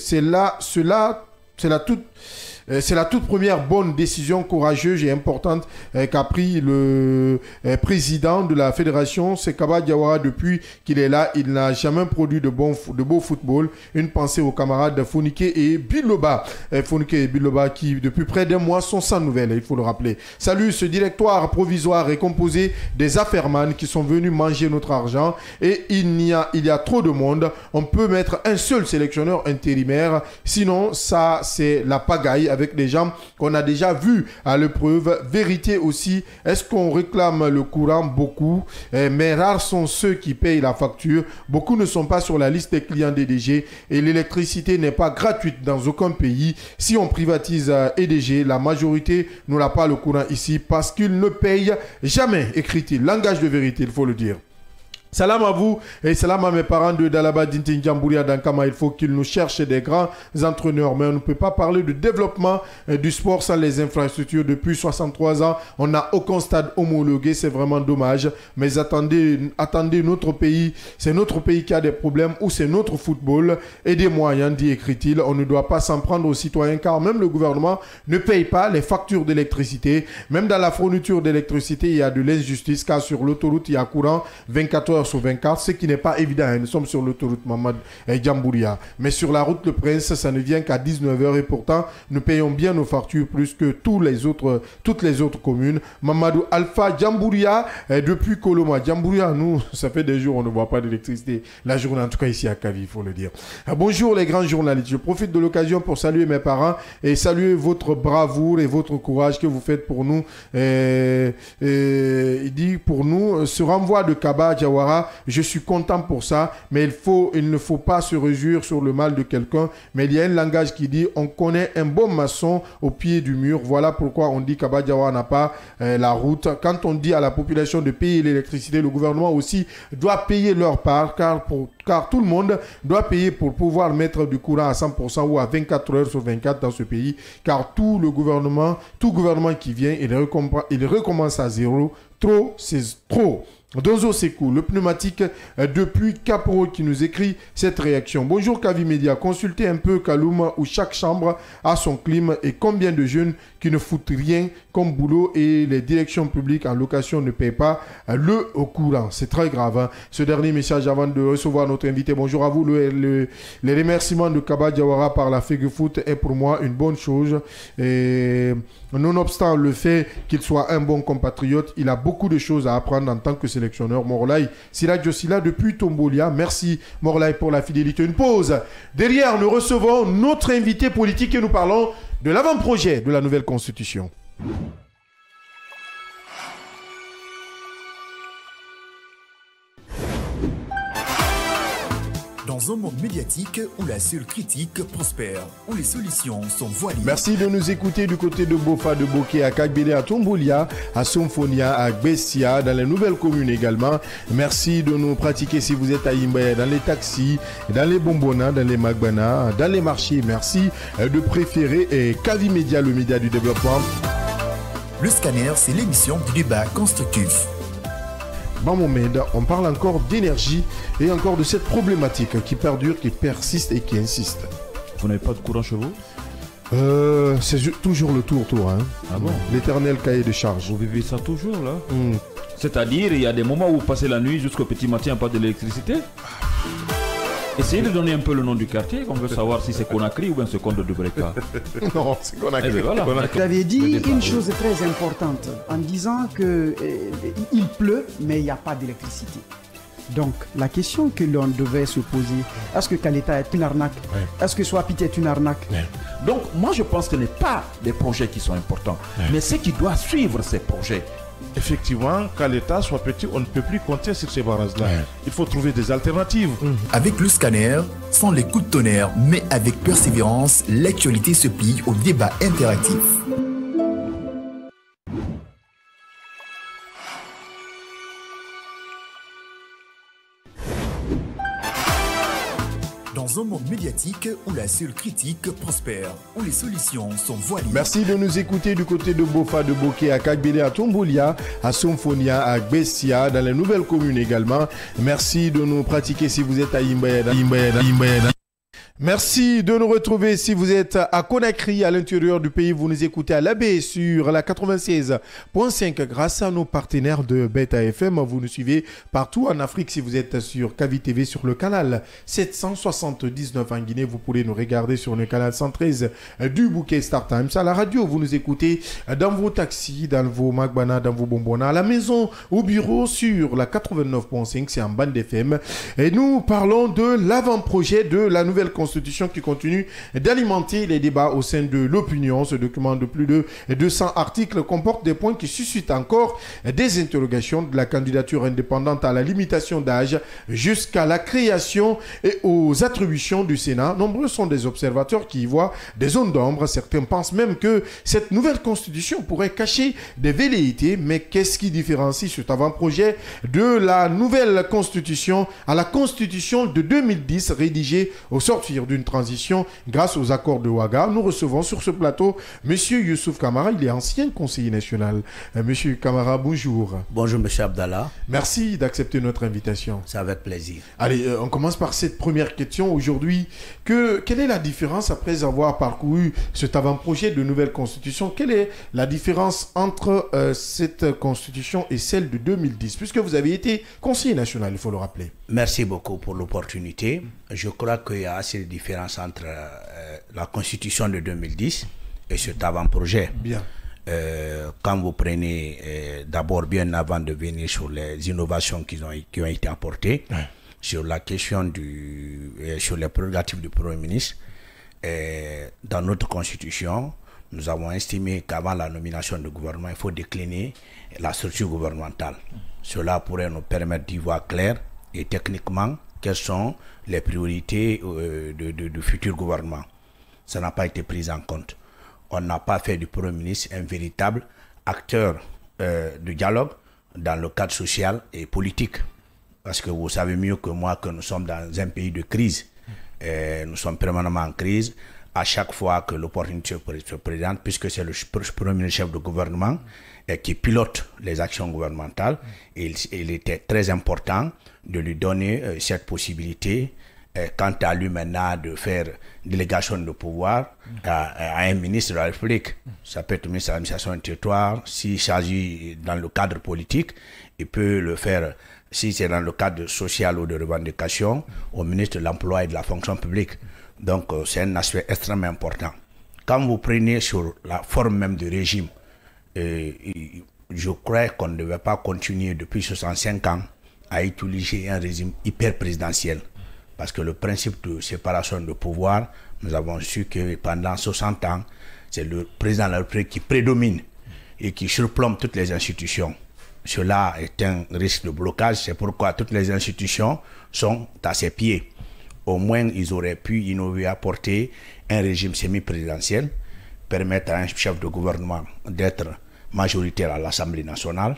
la toute première bonne décision courageuse et importante qu'a pris le président de la fédération. C'est Kaba Diawara. Depuis qu'il est là, il n'a jamais produit de beau football. Une pensée aux camarades Fonike et Biloba. Fonike et Biloba qui, depuis près d'un mois, sont sans nouvelles, il faut le rappeler. Salut, ce directoire provisoire est composé des affairman qui sont venus manger notre argent et il y a trop de monde. On peut mettre un seul sélectionneur intérimaire. Sinon, ça, c'est la pagaille avec des gens qu'on a déjà vus à l'épreuve. Vérité aussi, est-ce qu'on réclame le courant? Beaucoup, mais rares sont ceux qui payent la facture. Beaucoup ne sont pas sur la liste des clients d'EDG et l'électricité n'est pas gratuite dans aucun pays. Si on privatise EDG, la majorité n'aura pas le courant ici parce qu'ils ne payent jamais, écrit-il. Langage de vérité, il faut le dire. Salam à vous et salam à mes parents de Dalaba Dintinjambouria d'Ankama. Il faut qu'ils nous cherchent des grands entraîneurs. Mais on ne peut pas parler de développement du sport sans les infrastructures. Depuis 63 ans, on n'a aucun stade homologué. C'est vraiment dommage. Mais attendez notre pays. C'est notre pays qui a des problèmes ou c'est notre football et des moyens, dit écrit-il. On ne doit pas s'en prendre aux citoyens car même le gouvernement ne paye pas les factures d'électricité. Même dans la fourniture d'électricité, il y a de l'injustice car sur l'autoroute, il y a courant 24 heures heures sur 24, ce qui n'est pas évident. Hein. Nous sommes sur l'autoroute Mamad Djambouria. Mais sur la route Le Prince, ça ne vient qu'à 19 heures et pourtant, nous payons bien nos factures plus que toutes les autres communes. Mamadou Alpha Djambouria, depuis Koloma. Djambouria, nous, ça fait des jours on ne voit pas d'électricité. La journée, en tout cas ici à Kavi, il faut le dire. Bonjour les grands journalistes. Je profite de l'occasion pour saluer mes parents et saluer votre bravoure et votre courage que vous faites pour nous. Il dit pour nous, ce renvoi de Kaba Diawara, je suis content pour ça, mais il ne faut pas se réjouir sur le mal de quelqu'un. Mais il y a un langage qui dit, on connaît un bon maçon au pied du mur. Voilà pourquoi on dit Kaba Diawara n'a pas la route. Quand on dit à la population de payer l'électricité, le gouvernement aussi doit payer leur part, car tout le monde doit payer pour pouvoir mettre du courant à 100% ou à 24 heures sur 24 dans ce pays, car tout gouvernement qui vient, il recommence à zéro. Trop, c'est trop. Donzo Sekou, le pneumatique depuis Capro qui nous écrit cette réaction. Bonjour Kavi Média, consultez un peu Kaloum où chaque chambre a son clim et combien de jeunes qui ne foutent rien comme boulot et les directions publiques en location ne payent pas le courant. C'est très grave. Hein. Ce dernier message avant de recevoir notre invité. Bonjour à vous. Les remerciements de Kaba Diawara par la Fegefoot est pour moi une bonne chose. Et nonobstant le fait qu'il soit un bon compatriote, il a beaucoup de choses à apprendre en tant que sélectionneur. Morlaï Siraj Jossila depuis Tombolia. Merci Morlaï pour la fidélité. Une pause. Derrière, nous recevons notre invité politique et nous parlons de l'avant-projet de la nouvelle constitution.
Dans un monde médiatique où la seule critique prospère, où les solutions sont voilées.
Merci de nous écouter du côté de Bofa, de Boké, à Kagbele, à Tombolia, à Somfonia, à Gbessia, dans les nouvelles communes également. Merci de nous pratiquer si vous êtes à Imbaye, dans les taxis, dans les bonbonnas, dans les magbana, dans les marchés. Merci de préférer Kavi Média, le média du développement.
Le scanner, c'est l'émission du débat constructif.
Mamomed, on parle encore d'énergie et encore de cette problématique qui perdure, qui persiste et qui insiste.
Vous n'avez pas de courant chez vous?
C'est toujours le tour. Hein.
Ah bon?
L'éternel cahier de charge.
Vous vivez ça toujours là? C'est-à-dire, il y a des moments où vous passez la nuit jusqu'au petit matin, il n'y a pas d'électricité? Essayez de donner un peu le nom du quartier, on veut savoir si c'est Conakry ou bien c'est Conde de Breka.
Non, c'est Conakry.
Eh bien, voilà.
Vous avez dit une chose très importante en disant qu'il pleut, mais il n'y a pas d'électricité. Donc, la question que l'on devait se poser, est-ce que Kaleta est une arnaque? Est-ce que Swapit est une arnaque?
Donc, moi je pense que ce n'est pas des projets qui sont importants, mais ce qui doit suivre ces projets.
Effectivement, qu'à l'État soit petit, on ne peut plus compter sur ces barrages-là. Il faut trouver des alternatives.
Avec le scanner, sans les coups de tonnerre, mais avec persévérance, l'actualité se plie au débat interactif. Dans un monde médiatique où la seule critique prospère, où les solutions sont voilées.
Merci de nous écouter du côté de Bofa, de Boké, à Kagbele, à Tombolia, à Somfonia, à Gbessia, dans les nouvelles communes également. Merci de nous pratiquer si vous êtes à Imbaye. Merci de nous retrouver si vous êtes à Conakry, à l'intérieur du pays. Vous nous écoutez à l'AB sur la 96.5 grâce à nos partenaires de Beta FM. Vous nous suivez partout en Afrique si vous êtes sur Kavi TV sur le canal 779 en Guinée. Vous pourrez nous regarder sur le canal 113 du bouquet Star Times. À la radio, vous nous écoutez dans vos taxis, dans vos magbana, dans vos bonbonnas, à la maison, au bureau sur la 89.5, c'est en bande FM. Et nous parlons de l'avant-projet de la nouvelle constitution qui continue d'alimenter les débats au sein de l'opinion. Ce document de plus de 200 articles comporte des points qui suscitent encore des interrogations, de la candidature indépendante à la limitation d'âge jusqu'à la création et aux attributions du Sénat. Nombreux sont des observateurs qui y voient des zones d'ombre. Certains pensent même que cette nouvelle constitution pourrait cacher des velléités. Mais qu'est-ce qui différencie cet avant-projet de la nouvelle constitution à la constitution de 2010 rédigée au sortir sortir d'une transition grâce aux accords de Ouaga. Nous recevons sur ce plateau M. Youssouf Kamara, il est ancien conseiller national. Monsieur Kamara, bonjour.
Bonjour M. Abdallah.
Merci d'accepter notre invitation.
C'est avec plaisir.
Allez, on commence par cette première question aujourd'hui. Quelle est la différence après avoir parcouru cet avant-projet de nouvelle constitution? Quelle est la différence entre cette constitution et celle de 2010, puisque vous avez été conseiller national, il faut le rappeler?
Merci beaucoup pour l'opportunité. Je crois qu'il y a assez de différence entre la constitution de 2010 et cet avant-projet.
Bien.
Quand vous prenez d'abord, bien avant de venir sur les innovations qui ont été apportées, sur la question sur les prérogatives du Premier ministre, dans notre constitution, nous avons estimé qu'avant la nomination du gouvernement, il faut décliner la structure gouvernementale. Cela pourrait nous permettre d'y voir clair et techniquement quelles sont les priorités du futur gouvernement. Ça n'a pas été pris en compte. On n'a pas fait du Premier ministre un véritable acteur de dialogue dans le cadre social et politique. Parce que vous savez mieux que moi que nous sommes dans un pays de crise. Nous sommes permanemment en crise. À chaque fois que l'opportunité se présente, puisque c'est le premier chef de gouvernement qui pilote les actions gouvernementales, il était très important de lui donner cette possibilité, quant à lui maintenant, de faire délégation de pouvoir à un ministre de la République. Ça peut être le ministre de l'administration du territoire. S'il s'agit dans le cadre politique, il peut le faire, si c'est dans le cadre social ou de revendication, au ministre de l'Emploi et de la fonction publique. Donc, c'est un aspect extrêmement important. Quand vous prenez sur la forme même du régime, je crois qu'on ne devait pas continuer depuis 65 ans à utiliser un régime hyper présidentiel. Parce que le principe de séparation de pouvoir, nous avons su que pendant 60 ans, c'est le président de la République qui prédomine et qui surplombe toutes les institutions. Cela est un risque de blocage, c'est pourquoi toutes les institutions sont à ses pieds. Au moins, ils auraient pu innover, apporter un régime semi-présidentiel, permettre à un chef de gouvernement d'être majoritaire à l'Assemblée nationale,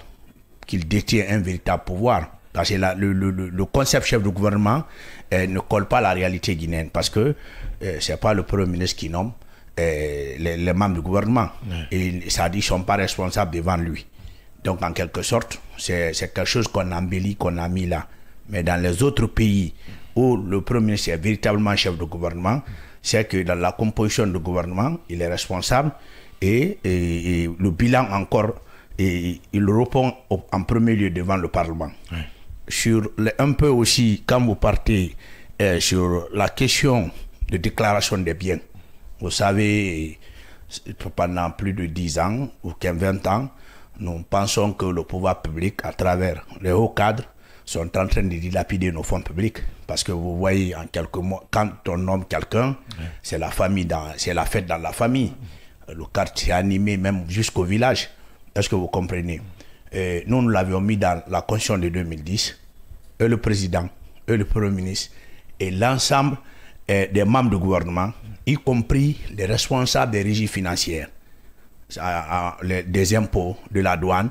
qu'il détient un véritable pouvoir. Parce que le concept chef de gouvernement ne colle pas à la réalité guinéenne, parce que ce n'est pas le Premier ministre qui nomme les membres du gouvernement. Et ça dit qu'ils ne sont pas responsables devant lui. Donc, en quelque sorte, c'est quelque chose qu'on embellit, qu'on a mis là. Mais dans les autres pays où le Premier ministre est véritablement chef de gouvernement, c'est que dans la composition du gouvernement, il est responsable et le bilan encore, il répond en premier lieu devant le Parlement. Un peu aussi, quand vous partez sur la question de déclaration des biens, vous savez, pendant plus de 10 ans ou 20 ans, nous pensons que le pouvoir public, à travers les hauts cadres, sont en train de dilapider nos fonds publics. Parce que vous voyez, en quelques mois, quand on nomme quelqu'un, c'est la famille, c'est la fête dans la famille. Le quartier est animé même jusqu'au village. Est-ce que vous comprenez? Nous l'avions mis dans la Constitution de 2010. Et le président, et le Premier ministre, et l'ensemble des membres du gouvernement, y compris les responsables des régies financières, des impôts, de la douane,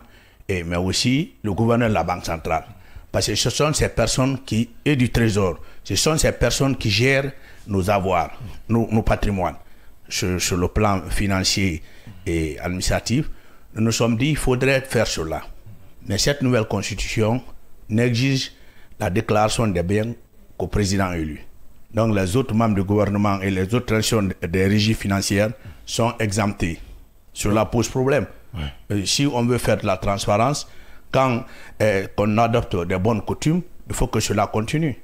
mais aussi le gouverneur de la Banque centrale. Parce que ce sont ces personnes et du Trésor, ce sont ces personnes qui gèrent nos avoirs, nos patrimoines. Sur le plan financier et administratif, nous nous sommes dit qu'il faudrait faire cela. Mais cette nouvelle constitution n'exige la déclaration des biens qu'au président élu. Donc les autres membres du gouvernement et les autres institutions des régies financières sont exemptés. Cela pose problème. Si on veut faire de la transparence, quand on adopte des bonnes coutumes, il faut que cela continue.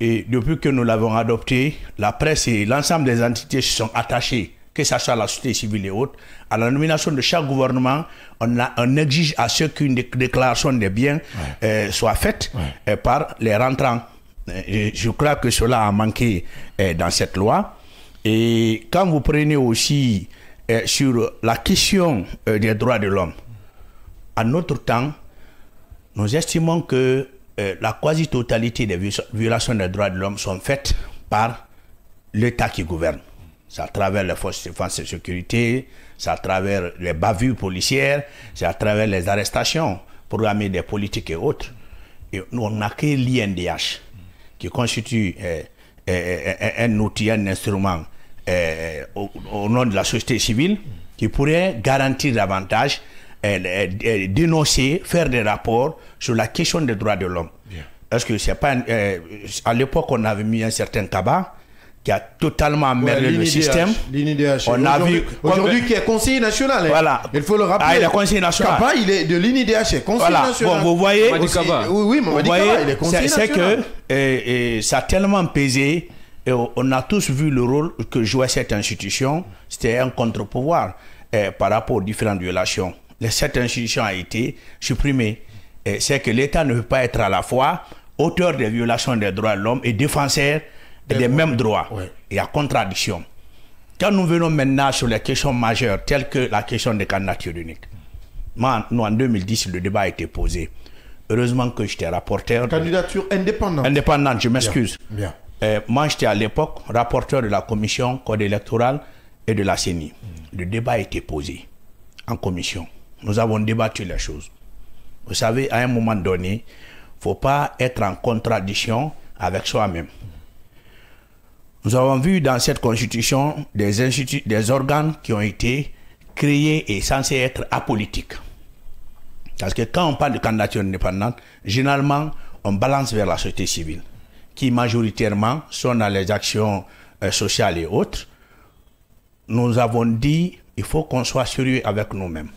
Et depuis que nous l'avons adopté, la presse et l'ensemble des entités se sont attachées, que ce soit la société civile et autres, à la nomination de chaque gouvernement. On exige à ce qu'une déclaration des biens soit faite par les rentrants. Je crois que cela a manqué dans cette loi. Et quand vous prenez aussi sur la question des droits de l'homme, en notre temps, nous estimons que la quasi-totalité des violations des droits de l'homme sont faites par l'État qui gouverne. C'est à travers les forces de défense et de sécurité, c'est à travers les bavures policières, c'est à travers les arrestations programmées des politiques et autres. Et nous, on n'a que l'INDH, qui constitue un outil, un instrument au nom de la société civile qui pourrait garantir davantage, dénoncer, faire des rapports sur la question des droits de l'homme. Est-ce que c'est pas... à l'époque, on avait mis un certain Kaba qui a totalement emmerdé le système.
L'INIDH.
On a vu...
Aujourd'hui, qui est conseiller national. Hein.
Voilà.
Il faut le rappeler.
Ah, il est conseiller national.
Kaba, il est de l'INIDH, conseiller national.
Bon, vous voyez...
Oui,
vous voyez, il est conseiller national. C'est que ça a tellement pesé... Et on a tous vu le rôle que jouait cette institution. C'était un contre-pouvoir par rapport aux différentes violations. Cette institution a été supprimée. C'est que l'État ne peut pas être à la fois auteur des violations des droits de l'homme et défenseur des mêmes droits. Ouais. Il y a contradiction. Quand nous venons maintenant sur les questions majeures, telles que la question des candidatures uniques, nous, en 2010, le débat a été posé. Heureusement que j'étais rapporteur.
Candidature indépendante.
Indépendante, je m'excuse.
Bien.
Moi, j'étais à l'époque rapporteur de la commission code électoral et de la CENI. Le débat a été posé en commission. Nous avons débattu les choses. Vous savez, à un moment donné, il ne faut pas être en contradiction avec soi-même. Nous avons vu dans cette constitution des organes qui ont été créés et censés être apolitiques. Parce que quand on parle de candidature indépendante, généralement, on balance vers la société civile, qui majoritairement sont dans les actions sociales et autres. Nous avons dit, il faut qu'on soit sérieux avec nous-mêmes.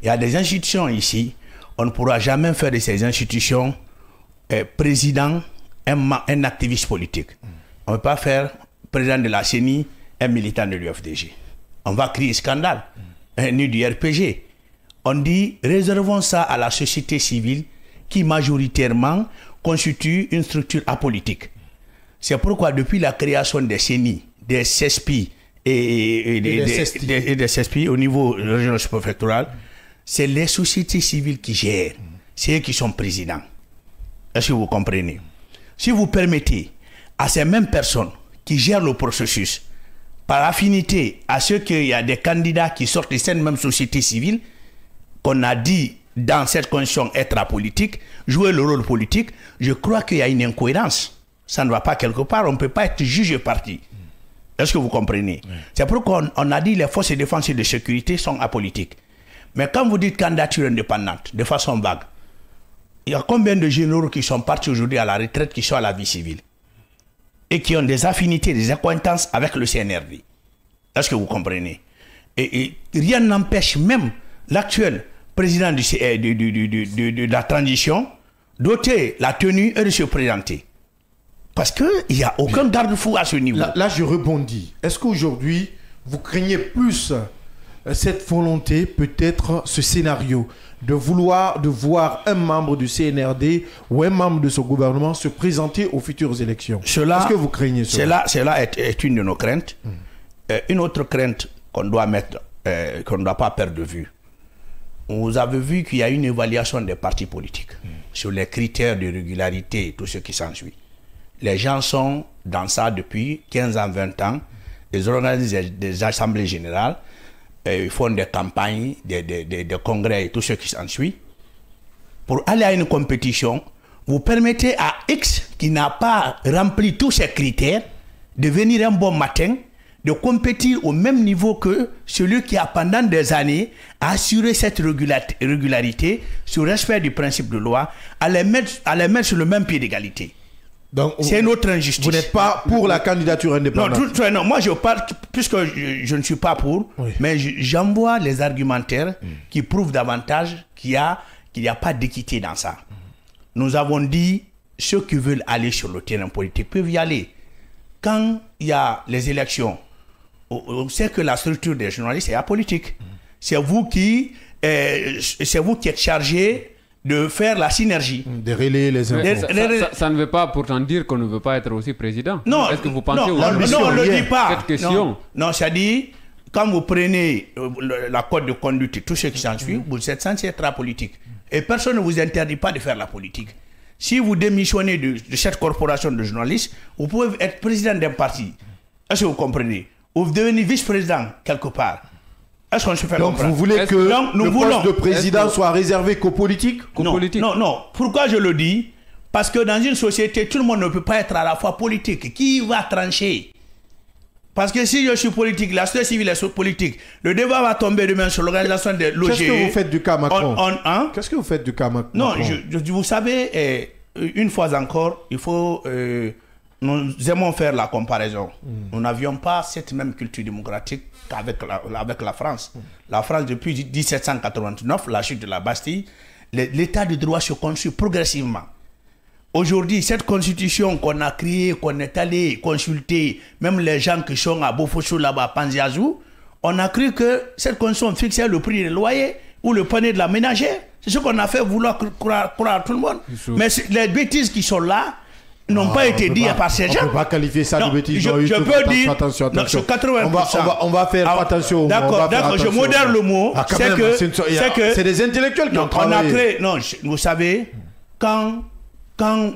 Il y a des institutions ici, on ne pourra jamais faire de ces institutions président, un activiste politique. On ne peut pas faire président de la CENI, un militant de l'UFDG. On va crier scandale, ni du RPG. On dit, réservons ça à la société civile qui majoritairement constitue une structure apolitique. C'est pourquoi depuis la création des CENI, des CESPI et des CESPI au niveau régional préfectoral, c'est les sociétés civiles qui gèrent. C'est eux qui sont présidents. Est-ce que vous comprenez? Si vous permettez à ces mêmes personnes qui gèrent le processus, par affinité à ceux qu'il y a des candidats qui sortent de cette même société civile, qu'on a dit dans cette condition être apolitique, jouer le rôle politique, je crois qu'il y a une incohérence. Ça ne va pas quelque part, on ne peut pas être juge parti. Est-ce que vous comprenez? C'est pourquoi on a dit que les forces de défense et de sécurité sont apolitiques. Mais quand vous dites candidature indépendante, de façon vague, il y a combien de généraux qui sont partis aujourd'hui à la retraite, qui sont à la vie civile et qui ont des affinités, des accointances avec le CNRD? Est-ce que vous comprenez? Et rien n'empêche même l'actuel président de la transition d'ôter la tenue et de se présenter. Parce qu'il n'y a aucun garde-fou à ce niveau.
Là, je rebondis. Est-ce qu'aujourd'hui, vous craignez plus cette volonté, peut-être ce scénario, de vouloir voir un membre du CNRD ou un membre de ce gouvernement se présenter aux futures élections? Est-ce que vous craignez cela?
Cela est une de nos craintes. Une autre crainte qu'on doit mettre, qu'on ne doit pas perdre de vue. Vous avez vu qu'il y a une évaluation des partis politiques sur les critères de régularité et tout ce qui s'ensuit. Les gens sont dans ça depuis 15 ans, 20 ans. Ils organisent des assemblées générales, ils font des campagnes, des congrès et tout ce qui s'ensuit. Pour aller à une compétition, vous permettez à X qui n'a pas rempli tous ces critères de venir un bon matin, de compétir au même niveau que celui qui a pendant des années assuré cette régularité sur le respect du principe de loi, à les mettre sur le même pied d'égalité. Donc, c'est une autre injustice.
Vous n'êtes pas pour la candidature indépendante?
Non, moi je parle, puisque je ne suis pas pour, mais j'envoie les argumentaires qui prouvent davantage qu'il n'y a pas d'équité dans ça. Nous avons dit, ceux qui veulent aller sur le terrain politique peuvent y aller. Quand il y a les élections, on sait que la structure des journalistes est apolitique. C'est vous qui êtes chargé de faire la synergie.
De relayer les infos.
Ça ne veut pas pourtant dire qu'on ne veut pas être aussi président.
Non.
Est-ce que vous pensez
non, on ne le dit pas.
Cette question.
Non, ça dit, quand vous prenez la code de conduite et tout ce qui s'ensuit, vous êtes censé être apolitique. Et personne ne vous interdit pas de faire la politique. Si vous démissionnez de cette corporation de journalistes, vous pouvez être président d'un parti. Est-ce que vous comprenez? Ou vous devenez vice-président quelque part. Est-ce qu'on se fait comprendre?
Donc vous voulez que le poste de président soit réservé qu'aux politiques?
Non. Pourquoi je le dis? Parce que dans une société, tout le monde ne peut pas être à la fois politique. Qui va trancher? Parce que si je suis politique, la société civile est politique, le débat va tomber demain sur l'organisation des l'OGE.
Qu'est-ce que vous faites du cas Macron?
Hein?
Qu'est-ce que vous faites du cas Macron?
Non, vous savez, une fois encore, il faut... nous aimons faire la comparaison. Nous n'avions pas cette même culture démocratique qu'avec la France. La France, depuis 1789, la chute de la Bastille, l'état de droit se construit progressivement. Aujourd'hui, cette constitution qu'on a créée, qu'on est allé consulter, même les gens qui sont à Bofosso là-bas, à Panziazou, on a cru que cette constitution fixait le prix des loyers ou le panier de la ménagère. C'est ce qu'on a fait vouloir croire à tout le monde. Mais les bêtises qui sont là n'ont pas été dites par ces gens.
On ne peut pas qualifier ça de bêtises.
Je peux dire,
attention.
Sur 80%.
On va faire attention.
D'accord, je modère le mot.
C'est des intellectuels qui ont travaillé.
Vous savez, quand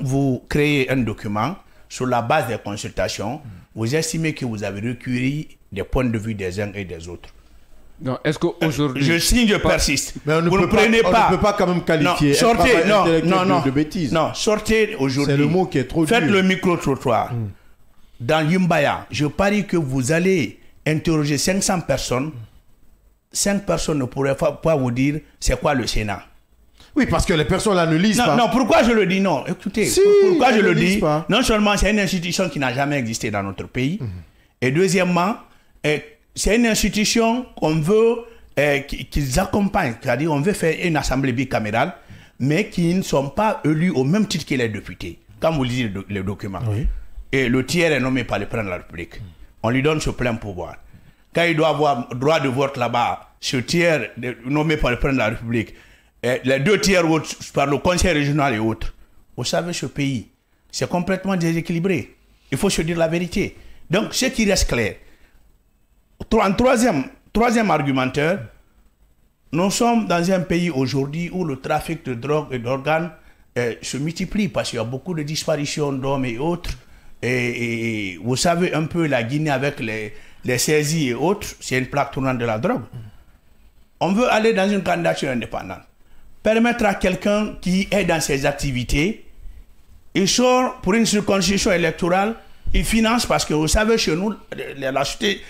vous créez un document, sur la base des consultations, vous estimez que vous avez recueilli des points de vue des uns et des autres.
Non, est-ce qu'aujourd'hui...
Je signe, je persiste.
Mais on ne peut pas quand même qualifier de bêtises.
Non, sortez aujourd'hui.
C'est le mot qui est trop dur.
Faites le micro-trottoir. Dans Yumbaya, je parie que vous allez interroger 500 personnes. 5 personnes ne pourraient pas vous dire c'est quoi le Sénat.
Oui, parce que les personnes là ne lisent pas.
Non, pourquoi je le dis? Non, écoutez, pourquoi je le dis? Non seulement c'est une institution qui n'a jamais existé dans notre pays, et deuxièmement, c'est une institution qu'on veut qu'ils accompagnent, c'est-à-dire on veut faire une assemblée bicamérale, mais qui ne sont pas élus au même titre que les députés. Quand vous lisez les documents, et le tiers est nommé par le président de la République, on lui donne ce plein pouvoir. Quand il doit avoir droit de vote là-bas, ce tiers nommé par le président de la République, les 2 tiers autres par le conseil régional et autres. Vous savez, ce pays, c'est complètement déséquilibré. Il faut se dire la vérité. Donc, ce qui reste clair. Troisième argumentaire, nous sommes dans un pays aujourd'hui où le trafic de drogue et d'organes se multiplie parce qu'il y a beaucoup de disparitions d'hommes et autres. Et vous savez un peu la Guinée avec les saisies et autres, c'est une plaque tournante de la drogue. On veut aller dans une candidature indépendante. Permettre à quelqu'un qui est dans ses activités, il sort pour une circonscription électorale, il finance parce que vous savez, chez nous, la société,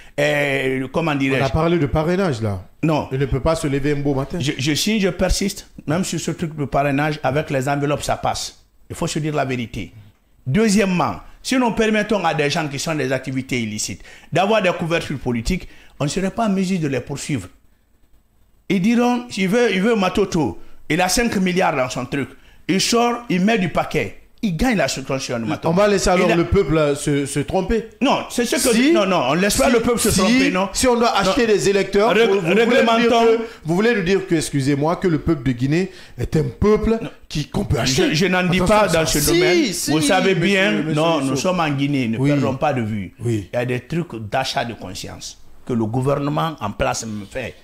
comment dirais-je?
On a parlé de parrainage là.
Non.
Il ne peut pas se lever un beau matin.
Je signe, je persiste, même sur ce truc de parrainage, avec les enveloppes, ça passe. Il faut se dire la vérité. Deuxièmement, si nous permettons à des gens qui sont des activités illicites d'avoir des couvertures politiques, on ne serait pas en mesure de les poursuivre. Ils diront, il veut Matoto. Il a 5 milliards dans son truc. Il sort, il met du paquet. Il gagne la subvention de Matoto.
On va laisser alors le peuple se tromper.
Non, c'est ce que... non, on ne laisse pas le peuple se tromper, non.
Si on doit acheter des électeurs, vous voulez nous dire que, excusez-moi, que le peuple de Guinée est un peuple qu'on peut acheter.
Je n'en dis pas dans ce domaine. Vous savez bien, nous sommes en Guinée, ne perdons pas de vue. Il y a des trucs d'achat de conscience que le gouvernement en place me fait.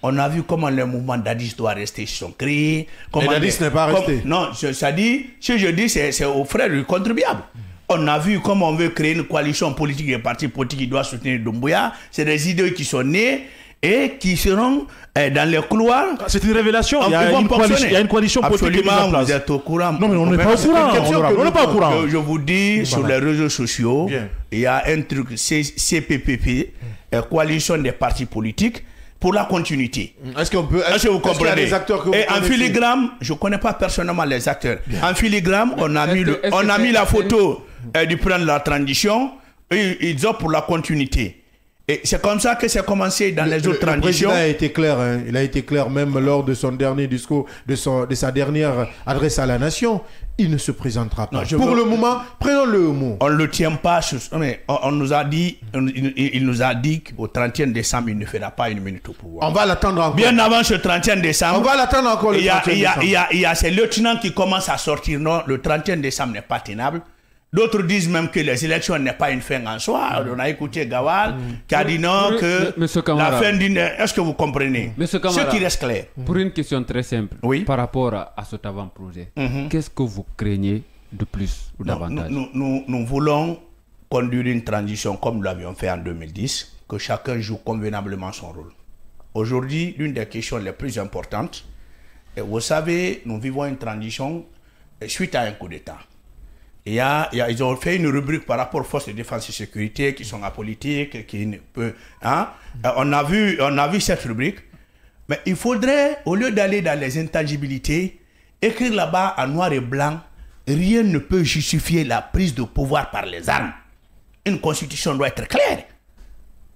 On a vu comment les mouvements d'Addis doivent rester, sont créés.
Mais d'Addis n'est pas resté.
Non, ça dit, si je dis, c'est aux frères du contribuable. On a vu comment on veut créer une coalition politique des partis politiques qui doivent soutenir Doumbouya. C'est des idées qui sont nées et qui seront dans les couloirs.
C'est une révélation. Il y a une coalition politique qui est mise en place.
Vous êtes au courant.
Non, mais on n'est pas au courant. On n'est pas au courant.
Je vous dis, sur les réseaux sociaux, il y a un truc, CPPP, coalition des partis politiques, pour la continuité.
Est-ce qu'on peut...
Est-ce que vous comprenez?
Des acteurs que vous
et en filigrane, je ne connais pas personnellement les acteurs. En filigrane, on a mis la photo du plan de la transition et ils ont pour la continuité. Et c'est comme ça que c'est commencé dans les autres transitions.
Le président a été clair, hein. Il a été clair même lors de son dernier discours, de sa dernière adresse à la nation. Il ne se présentera pas. Pour le moment, prenons-le au mot.
On ne le tient pas. On nous a dit, il nous a dit qu'au 31 décembre, il ne fera pas une minute au pouvoir.
On va l'attendre encore.
Bien avant ce 31 décembre.
On va l'attendre encore le 31 décembre.
Il y a ces lieutenants qui commencent à sortir. Non, le 31 décembre n'est pas tenable. D'autres disent même que les élections n'est pas une fin en soi. On a écouté Gawal qui a dit non, que la fin d'une... Est-ce que vous comprenez? Ce qui reste clair.
Pour une question très simple, par rapport à cet avant-projet, qu'est-ce que vous craignez de plus ou davantage?
Nous voulons conduire une transition comme nous l'avions fait en 2010, que chacun joue convenablement son rôle. Aujourd'hui, l'une des questions les plus importantes, et vous savez, nous vivons une transition suite à un coup d'État. Ils ont fait une rubrique par rapport aux forces de défense et sécurité qui sont apolitiques, qui ne peut, hein? On a vu cette rubrique, mais il faudrait, au lieu d'aller dans les intangibilités, écrire là-bas en noir et blanc, rien ne peut justifier la prise de pouvoir par les armes. Une constitution doit être claire.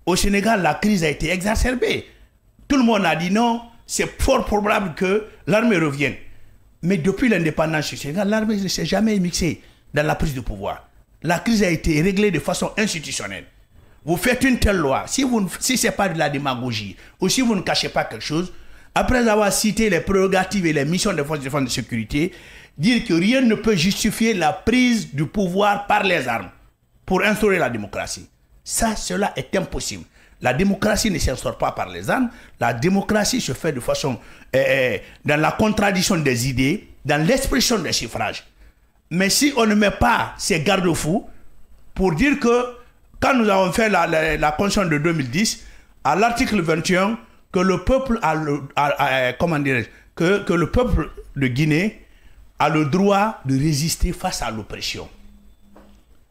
Au Sénégal, la crise a été exacerbée. Tout le monde a dit non, c'est fort probable que l'armée revienne. Mais depuis l'indépendance du Sénégal, l'armée ne s'est jamais mixée dans la prise de pouvoir. La crise a été réglée de façon institutionnelle. Vous faites une telle loi, si ce n'est pas de la démagogie, ou si vous ne cachez pas quelque chose, après avoir cité les prérogatives et les missions des forces de défense et de sécurité, dire que rien ne peut justifier la prise du pouvoir par les armes pour instaurer la démocratie. Cela est impossible. La démocratie ne s'instaure pas par les armes, la démocratie se fait de façon, dans la contradiction des idées, dans l'expression des suffrages. Mais si on ne met pas ces garde-fous pour dire que quand nous avons fait la Constitution de 2010, à l'article 21, que le peuple que le peuple de Guinée a le droit de résister face à l'oppression.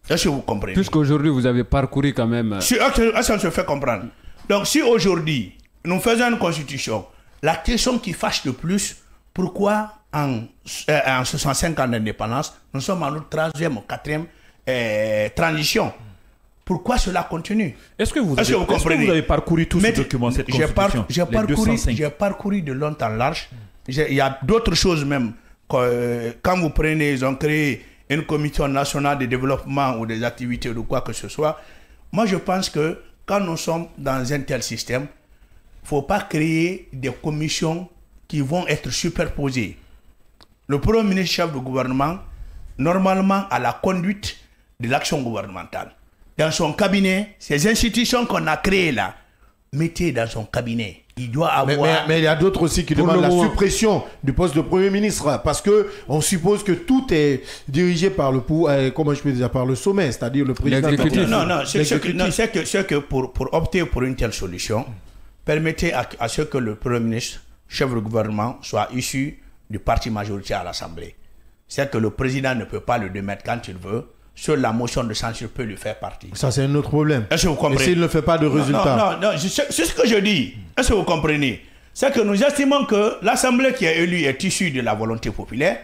Est-ce que vous comprenez?
Puisqu'aujourd'hui vous avez parcouru quand même.
Est-ce qu'on se fait comprendre? Donc si aujourd'hui nous faisons une constitution, la question qui fâche le plus, pourquoi en 65 ans d'indépendance, nous sommes en notre 3e ou 4e transition? Pourquoi cela continue?
Est-ce que vous avez parcouru tout ce document, cette constitution?
J'ai parcouru de long en large. Il y a d'autres choses même. Quand vous prenez, ils ont créé une commission nationale de développement ou des activités ou de quoi que ce soit. Moi, je pense que quand nous sommes dans un tel système, il ne faut pas créer des commissions qui vont être superposées. Le Premier ministre chef du gouvernement, normalement, a la conduite de l'action gouvernementale. Dans son cabinet, ces institutions qu'on a créées là, mettez dans son cabinet. Il doit avoir...
Mais il y a d'autres aussi qui demandent la suppression du poste de Premier ministre parce qu'on suppose que tout est dirigé par le par le sommet, c'est-à-dire le président.
Non, c'est que pour opter pour une telle solution, permettez à ce que le Premier ministre, chef du gouvernement, soit issu du parti majoritaire à l'Assemblée. C'est que le président ne peut pas le démettre quand il veut. Seule la motion de censure peut lui faire partie.
Ça, c'est un autre problème.
Est-ce que vous comprenez?
Et s'il ne fait pas de résultat?
Non, c'est ce que je dis. Est-ce que vous comprenez? C'est que nous estimons que l'Assemblée qui est élue est issue de la volonté populaire.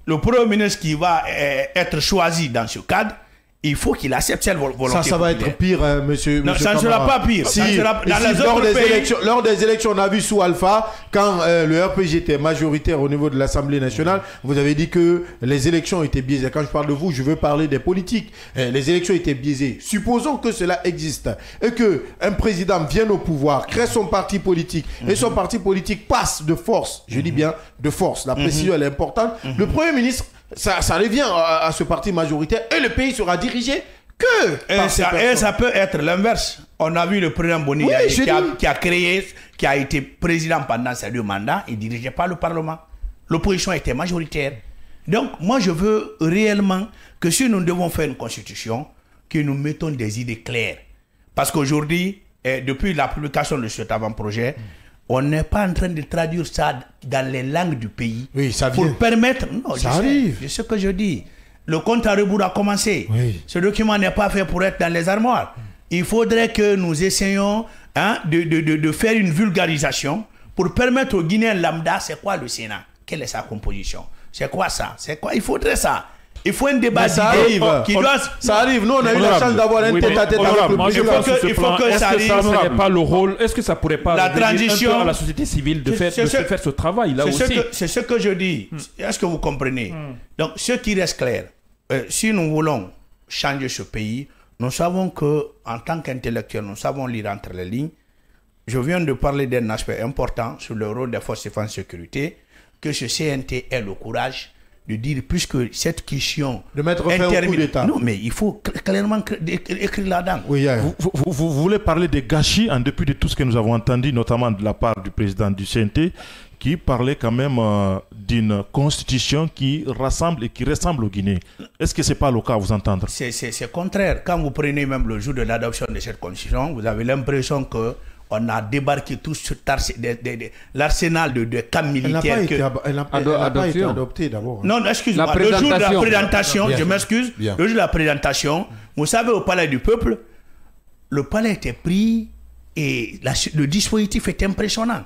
Le Premier ministre qui va être choisi dans ce cadre, il faut qu'il accepte cette volonté populaire.
Ça va être pire, monsieur.
Non, ça ne sera pas pire.
Lors des élections, on a vu sous Alpha, quand le RPG était majoritaire au niveau de l'Assemblée nationale, vous avez dit que les élections étaient biaisées. Quand je parle de vous, je veux parler des politiques. Les élections étaient biaisées. Supposons que cela existe et qu'un président vienne au pouvoir, crée son parti politique et son parti politique passe de force. Je dis bien de force. La précision, elle est importante. Le Premier ministre, ça revient à ce parti majoritaire et le pays sera dirigé que
ça peut être l'inverse. On a vu le président Boni qui a été président pendant ses 2 mandats, il ne dirigeait pas le Parlement. L'opposition était majoritaire. Donc moi je veux réellement que si nous devons faire une constitution, que nous mettons des idées claires. Parce qu'aujourd'hui, depuis la publication de cet avant-projet, on n'est pas en train de traduire ça dans les langues du pays.
Oui, ça vient.
Pour permettre... Non,
ça arrive.
C'est ce que je dis. Le compte à rebours a commencé.
Oui.
Ce document n'est pas fait pour être dans les armoires. Il faudrait que nous essayions de faire une vulgarisation pour permettre aux Guinéens lambda, c'est quoi le Sénat? Quelle est sa composition? C'est quoi ça? C'est quoi? Il faudrait ça. Il faut un débat d'idées qui doit...
Ça arrive. Nous, on a eu la chance d'avoir un tête-à-tête avec le président.
Il faut que ça arrive.
Ce n'est pas le rôle. Est-ce que ça pourrait pas
la transition
un peu à la société civile de faire ce travail là aussi?
C'est ce que je dis. Est-ce que vous comprenez? Donc, ce qui reste clair, si nous voulons changer ce pays, nous savons que en tant qu'intellectuels, nous savons lire entre les lignes. Je viens de parler d'un aspect important sur le rôle des forces de défense et de sécurité, que ce CNT ait le courage de dire, puisque cette question...
De mettre fin au coup d'État.
Non, mais il faut clairement écrire là-dedans.
Oui,
vous voulez parler des gâchis en dépit de tout ce que nous avons entendu, notamment de la part du président du CNT, qui parlait quand même d'une constitution qui rassemble et qui ressemble au Guinée. Est-ce que ce n'est pas le cas à vous entendre? C'est
contraire. Quand vous prenez même le jour de l'adoption de cette constitution, vous avez l'impression que on a débarqué tout l'arsenal de camps militaires.
Elle n'a pas été adoptée d'abord.
Non, excuse-moi. Le jour de la présentation, je m'excuse, le jour de la présentation, vous savez, au palais du peuple, le palais était pris et le dispositif est impressionnant.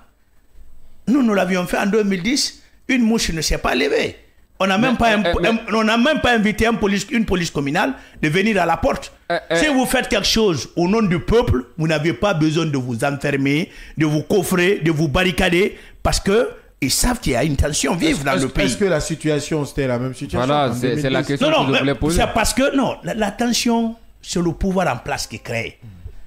Nous l'avions fait en 2010, une mouche ne s'est pas levée. On n'a même pas invité une police communale de venir à la porte. Si vous faites quelque chose au nom du peuple, vous n'avez pas besoin de vous enfermer, de vous coffrer, de vous barricader, parce qu'ils savent qu'il y a une tension vive dans le pays.
Est-ce que la situation, c'était la même situation?
Voilà, c'est la question que je voulais poser.
C'est parce que, non, la tension, c'est le pouvoir en place qui crée.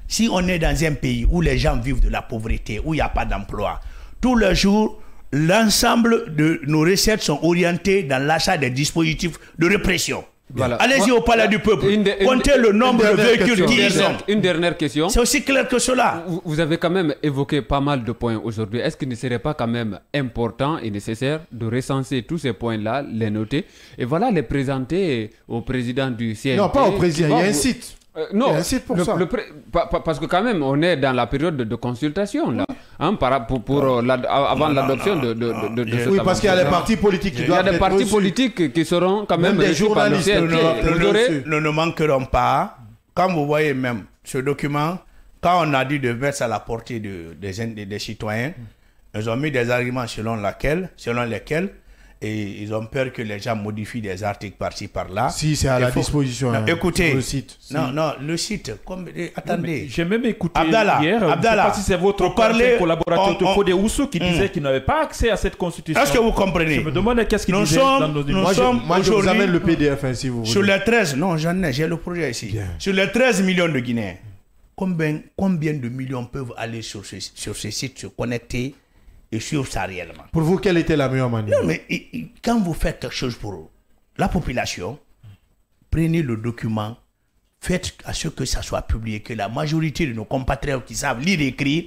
Si on est dans un pays où les gens vivent de la pauvreté, où il n'y a pas d'emploi, tous les jours, l'ensemble de nos recettes sont orientées dans l'achat des dispositifs de répression. Voilà. Allez-y au palais du peuple, comptez le nombre de véhicules qui y sont.
Une dernière question.
C'est aussi clair que cela.
Vous avez quand même évoqué pas mal de points aujourd'hui. Est-ce qu'il ne serait pas quand même important et nécessaire de recenser tous ces points-là, les noter, et voilà, les présenter au président du CNT?
Non, pas au président, il y a un site.
Non,
pour ça.
Parce que quand même, on est dans la période de consultation, là, hein, avant l'adoption de cette
Oui, parce qu'il y a des partis politiques qui doivent être
Il y a des partis politiques qui seront quand même
des journalistes.
Nous ne manquerons pas. Quand vous voyez même ce document, quand on a dit de mettre à la portée des citoyens, ils ont mis des arguments selon lesquels et ils ont peur que les gens modifient des articles par-ci par-là.
Si c'est à la disposition.
Non, écoutez,
le site.
Non, le site. Attendez.
J'ai même écouté
Abdallah,
hier. Je ne sais pas si c'est votre collaborateur Tofode Oussou qui disait qu'il n'avait pas accès à cette constitution.
Est-ce que vous comprenez?
Je me demande qu'est-ce qu'il disait dans nos
émissions.
Moi, je vous amène le PDF si vous voulez.
Sur les 13, non, j'en ai, j'ai le projet ici. Bien. Sur les 13 millions de Guinéens, combien de millions peuvent aller sur ce site, se connecter et suivre ça réellement?
Pour vous, quelle était la meilleure manière?
Non, mais quand vous faites quelque chose pour la population, prenez le document, faites à ce que ça soit publié, que la majorité de nos compatriotes qui savent lire et écrire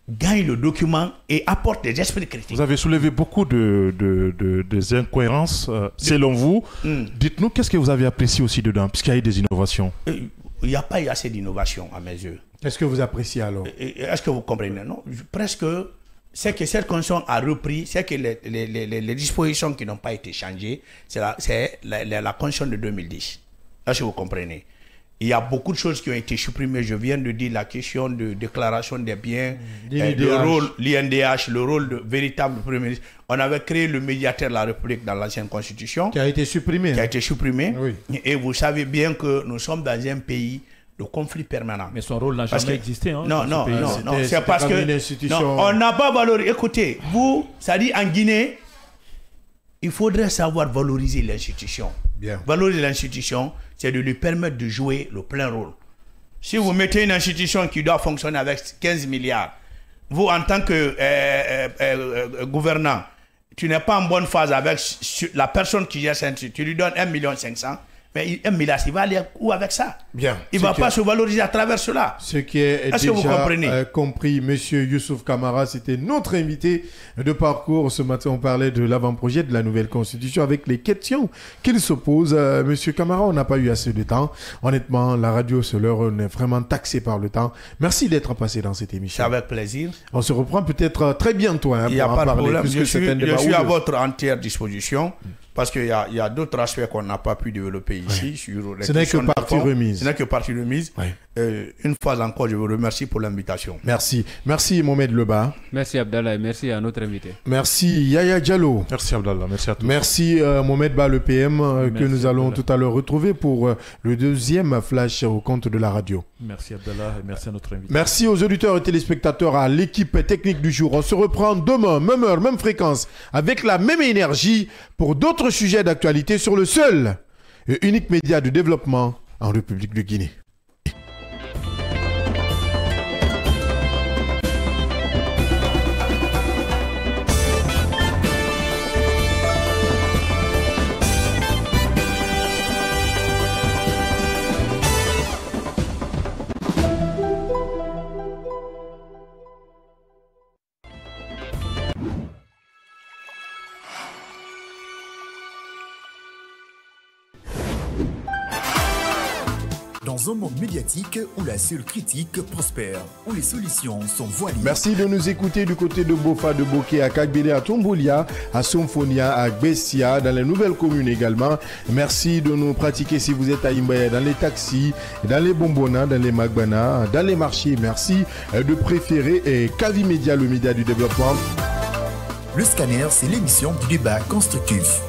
gagnent le document et apportent des esprits critiques.
Vous avez soulevé beaucoup des incohérences. Selon vous, dites-nous, qu'est-ce que vous avez apprécié aussi dedans, puisqu'il y a eu des innovations?
Il n'y a pas eu assez d'innovation à mes yeux.
Qu'est-ce que vous appréciez alors?
Est-ce que vous comprenez? Non, presque... C'est que cette constitution a repris, c'est que les dispositions qui n'ont pas été changées, c'est la constitution de 2010. Là, si vous comprenez. Il y a beaucoup de choses qui ont été supprimées. Je viens de dire la question de déclaration des biens, le rôle, l'INDH, le rôle de véritable Premier ministre. On avait créé le médiateur de la République dans l'ancienne constitution.
Qui a été supprimé.
Oui. Et vous savez bien que nous sommes dans un pays de conflit permanent.
Mais son rôle n'a jamais existé. Hein,
non, c'est parce que on n'a pas valorisé. Écoutez, vous, ça dit en Guinée, il faudrait savoir valoriser l'institution. Valoriser l'institution, c'est de lui permettre de jouer le plein rôle. Si vous mettez une institution qui doit fonctionner avec 15 milliards, vous, en tant que gouvernant, tu n'es pas en bonne phase avec la personne qui gère cette institution, tu lui donnes 1,5 million. Mais 1 milliard, il va aller où avec ça? Il ne va pas se valoriser à travers cela.
Ce qui est déjà
que vous comprenez?
Compris, Monsieur Youssouf Kamara, c'était notre invité de parcours. Ce matin, on parlait de l'avant-projet de la nouvelle constitution avec les questions qu'il se pose. Monsieur Kamara, on n'a pas eu assez de temps. Honnêtement, la radio, on est vraiment taxé par le temps. Merci d'être passé dans cette émission.
C'est avec plaisir.
On se reprend peut-être très bientôt.
Il n'y a pas de problème. Je suis à votre entière disposition. Parce qu'il y a d'autres aspects qu'on n'a pas pu développer ici. Sur les
Ce n'est que partie remise.
Ce n'est que partie remise. Une fois encore, je vous remercie pour l'invitation.
Merci. Merci Mohamed Leba.
Merci Abdallah et merci à notre invité.
Merci Yaya Diallo.
Merci Abdallah, merci à tous.
Merci Mohamed Ba, le PM, que nous allons tout à l'heure retrouver pour le deuxième flash au compte de la radio.
Merci Abdallah et merci à notre invité.
Merci aux auditeurs et téléspectateurs, à l'équipe technique du jour. On se reprend demain, même heure, même fréquence, avec la même énergie pour d'autres sujets d'actualité sur le seul et unique média de développement en République de Guinée.
Dans un monde médiatique où la seule critique prospère, où les solutions sont voilées.
Merci de nous écouter du côté de Bofa, de Boké, à Kagbele, à Tomboulia, à Somfonia, à Bessia, dans les nouvelles communes également. Merci de nous pratiquer si vous êtes à Imbaya, dans les taxis, dans les bonbonnas, dans les magbana, dans les marchés. Merci de préférer Kavi Média, le média du développement.
Le scanner, c'est l'émission du débat constructif.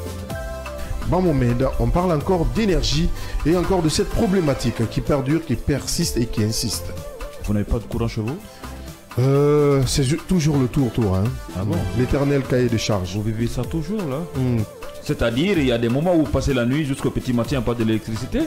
Bon Mohamed, on parle encore d'énergie et encore de cette problématique qui perdure, qui persiste et qui insiste.
Vous n'avez pas de courant chez vous?
C'est toujours le tour. Hein.
Ah bon?
L'éternel cahier de charge.
Vous vivez ça toujours là? C'est-à-dire, il y a des moments où vous passez la nuit jusqu'au petit matin, pas d'électricité?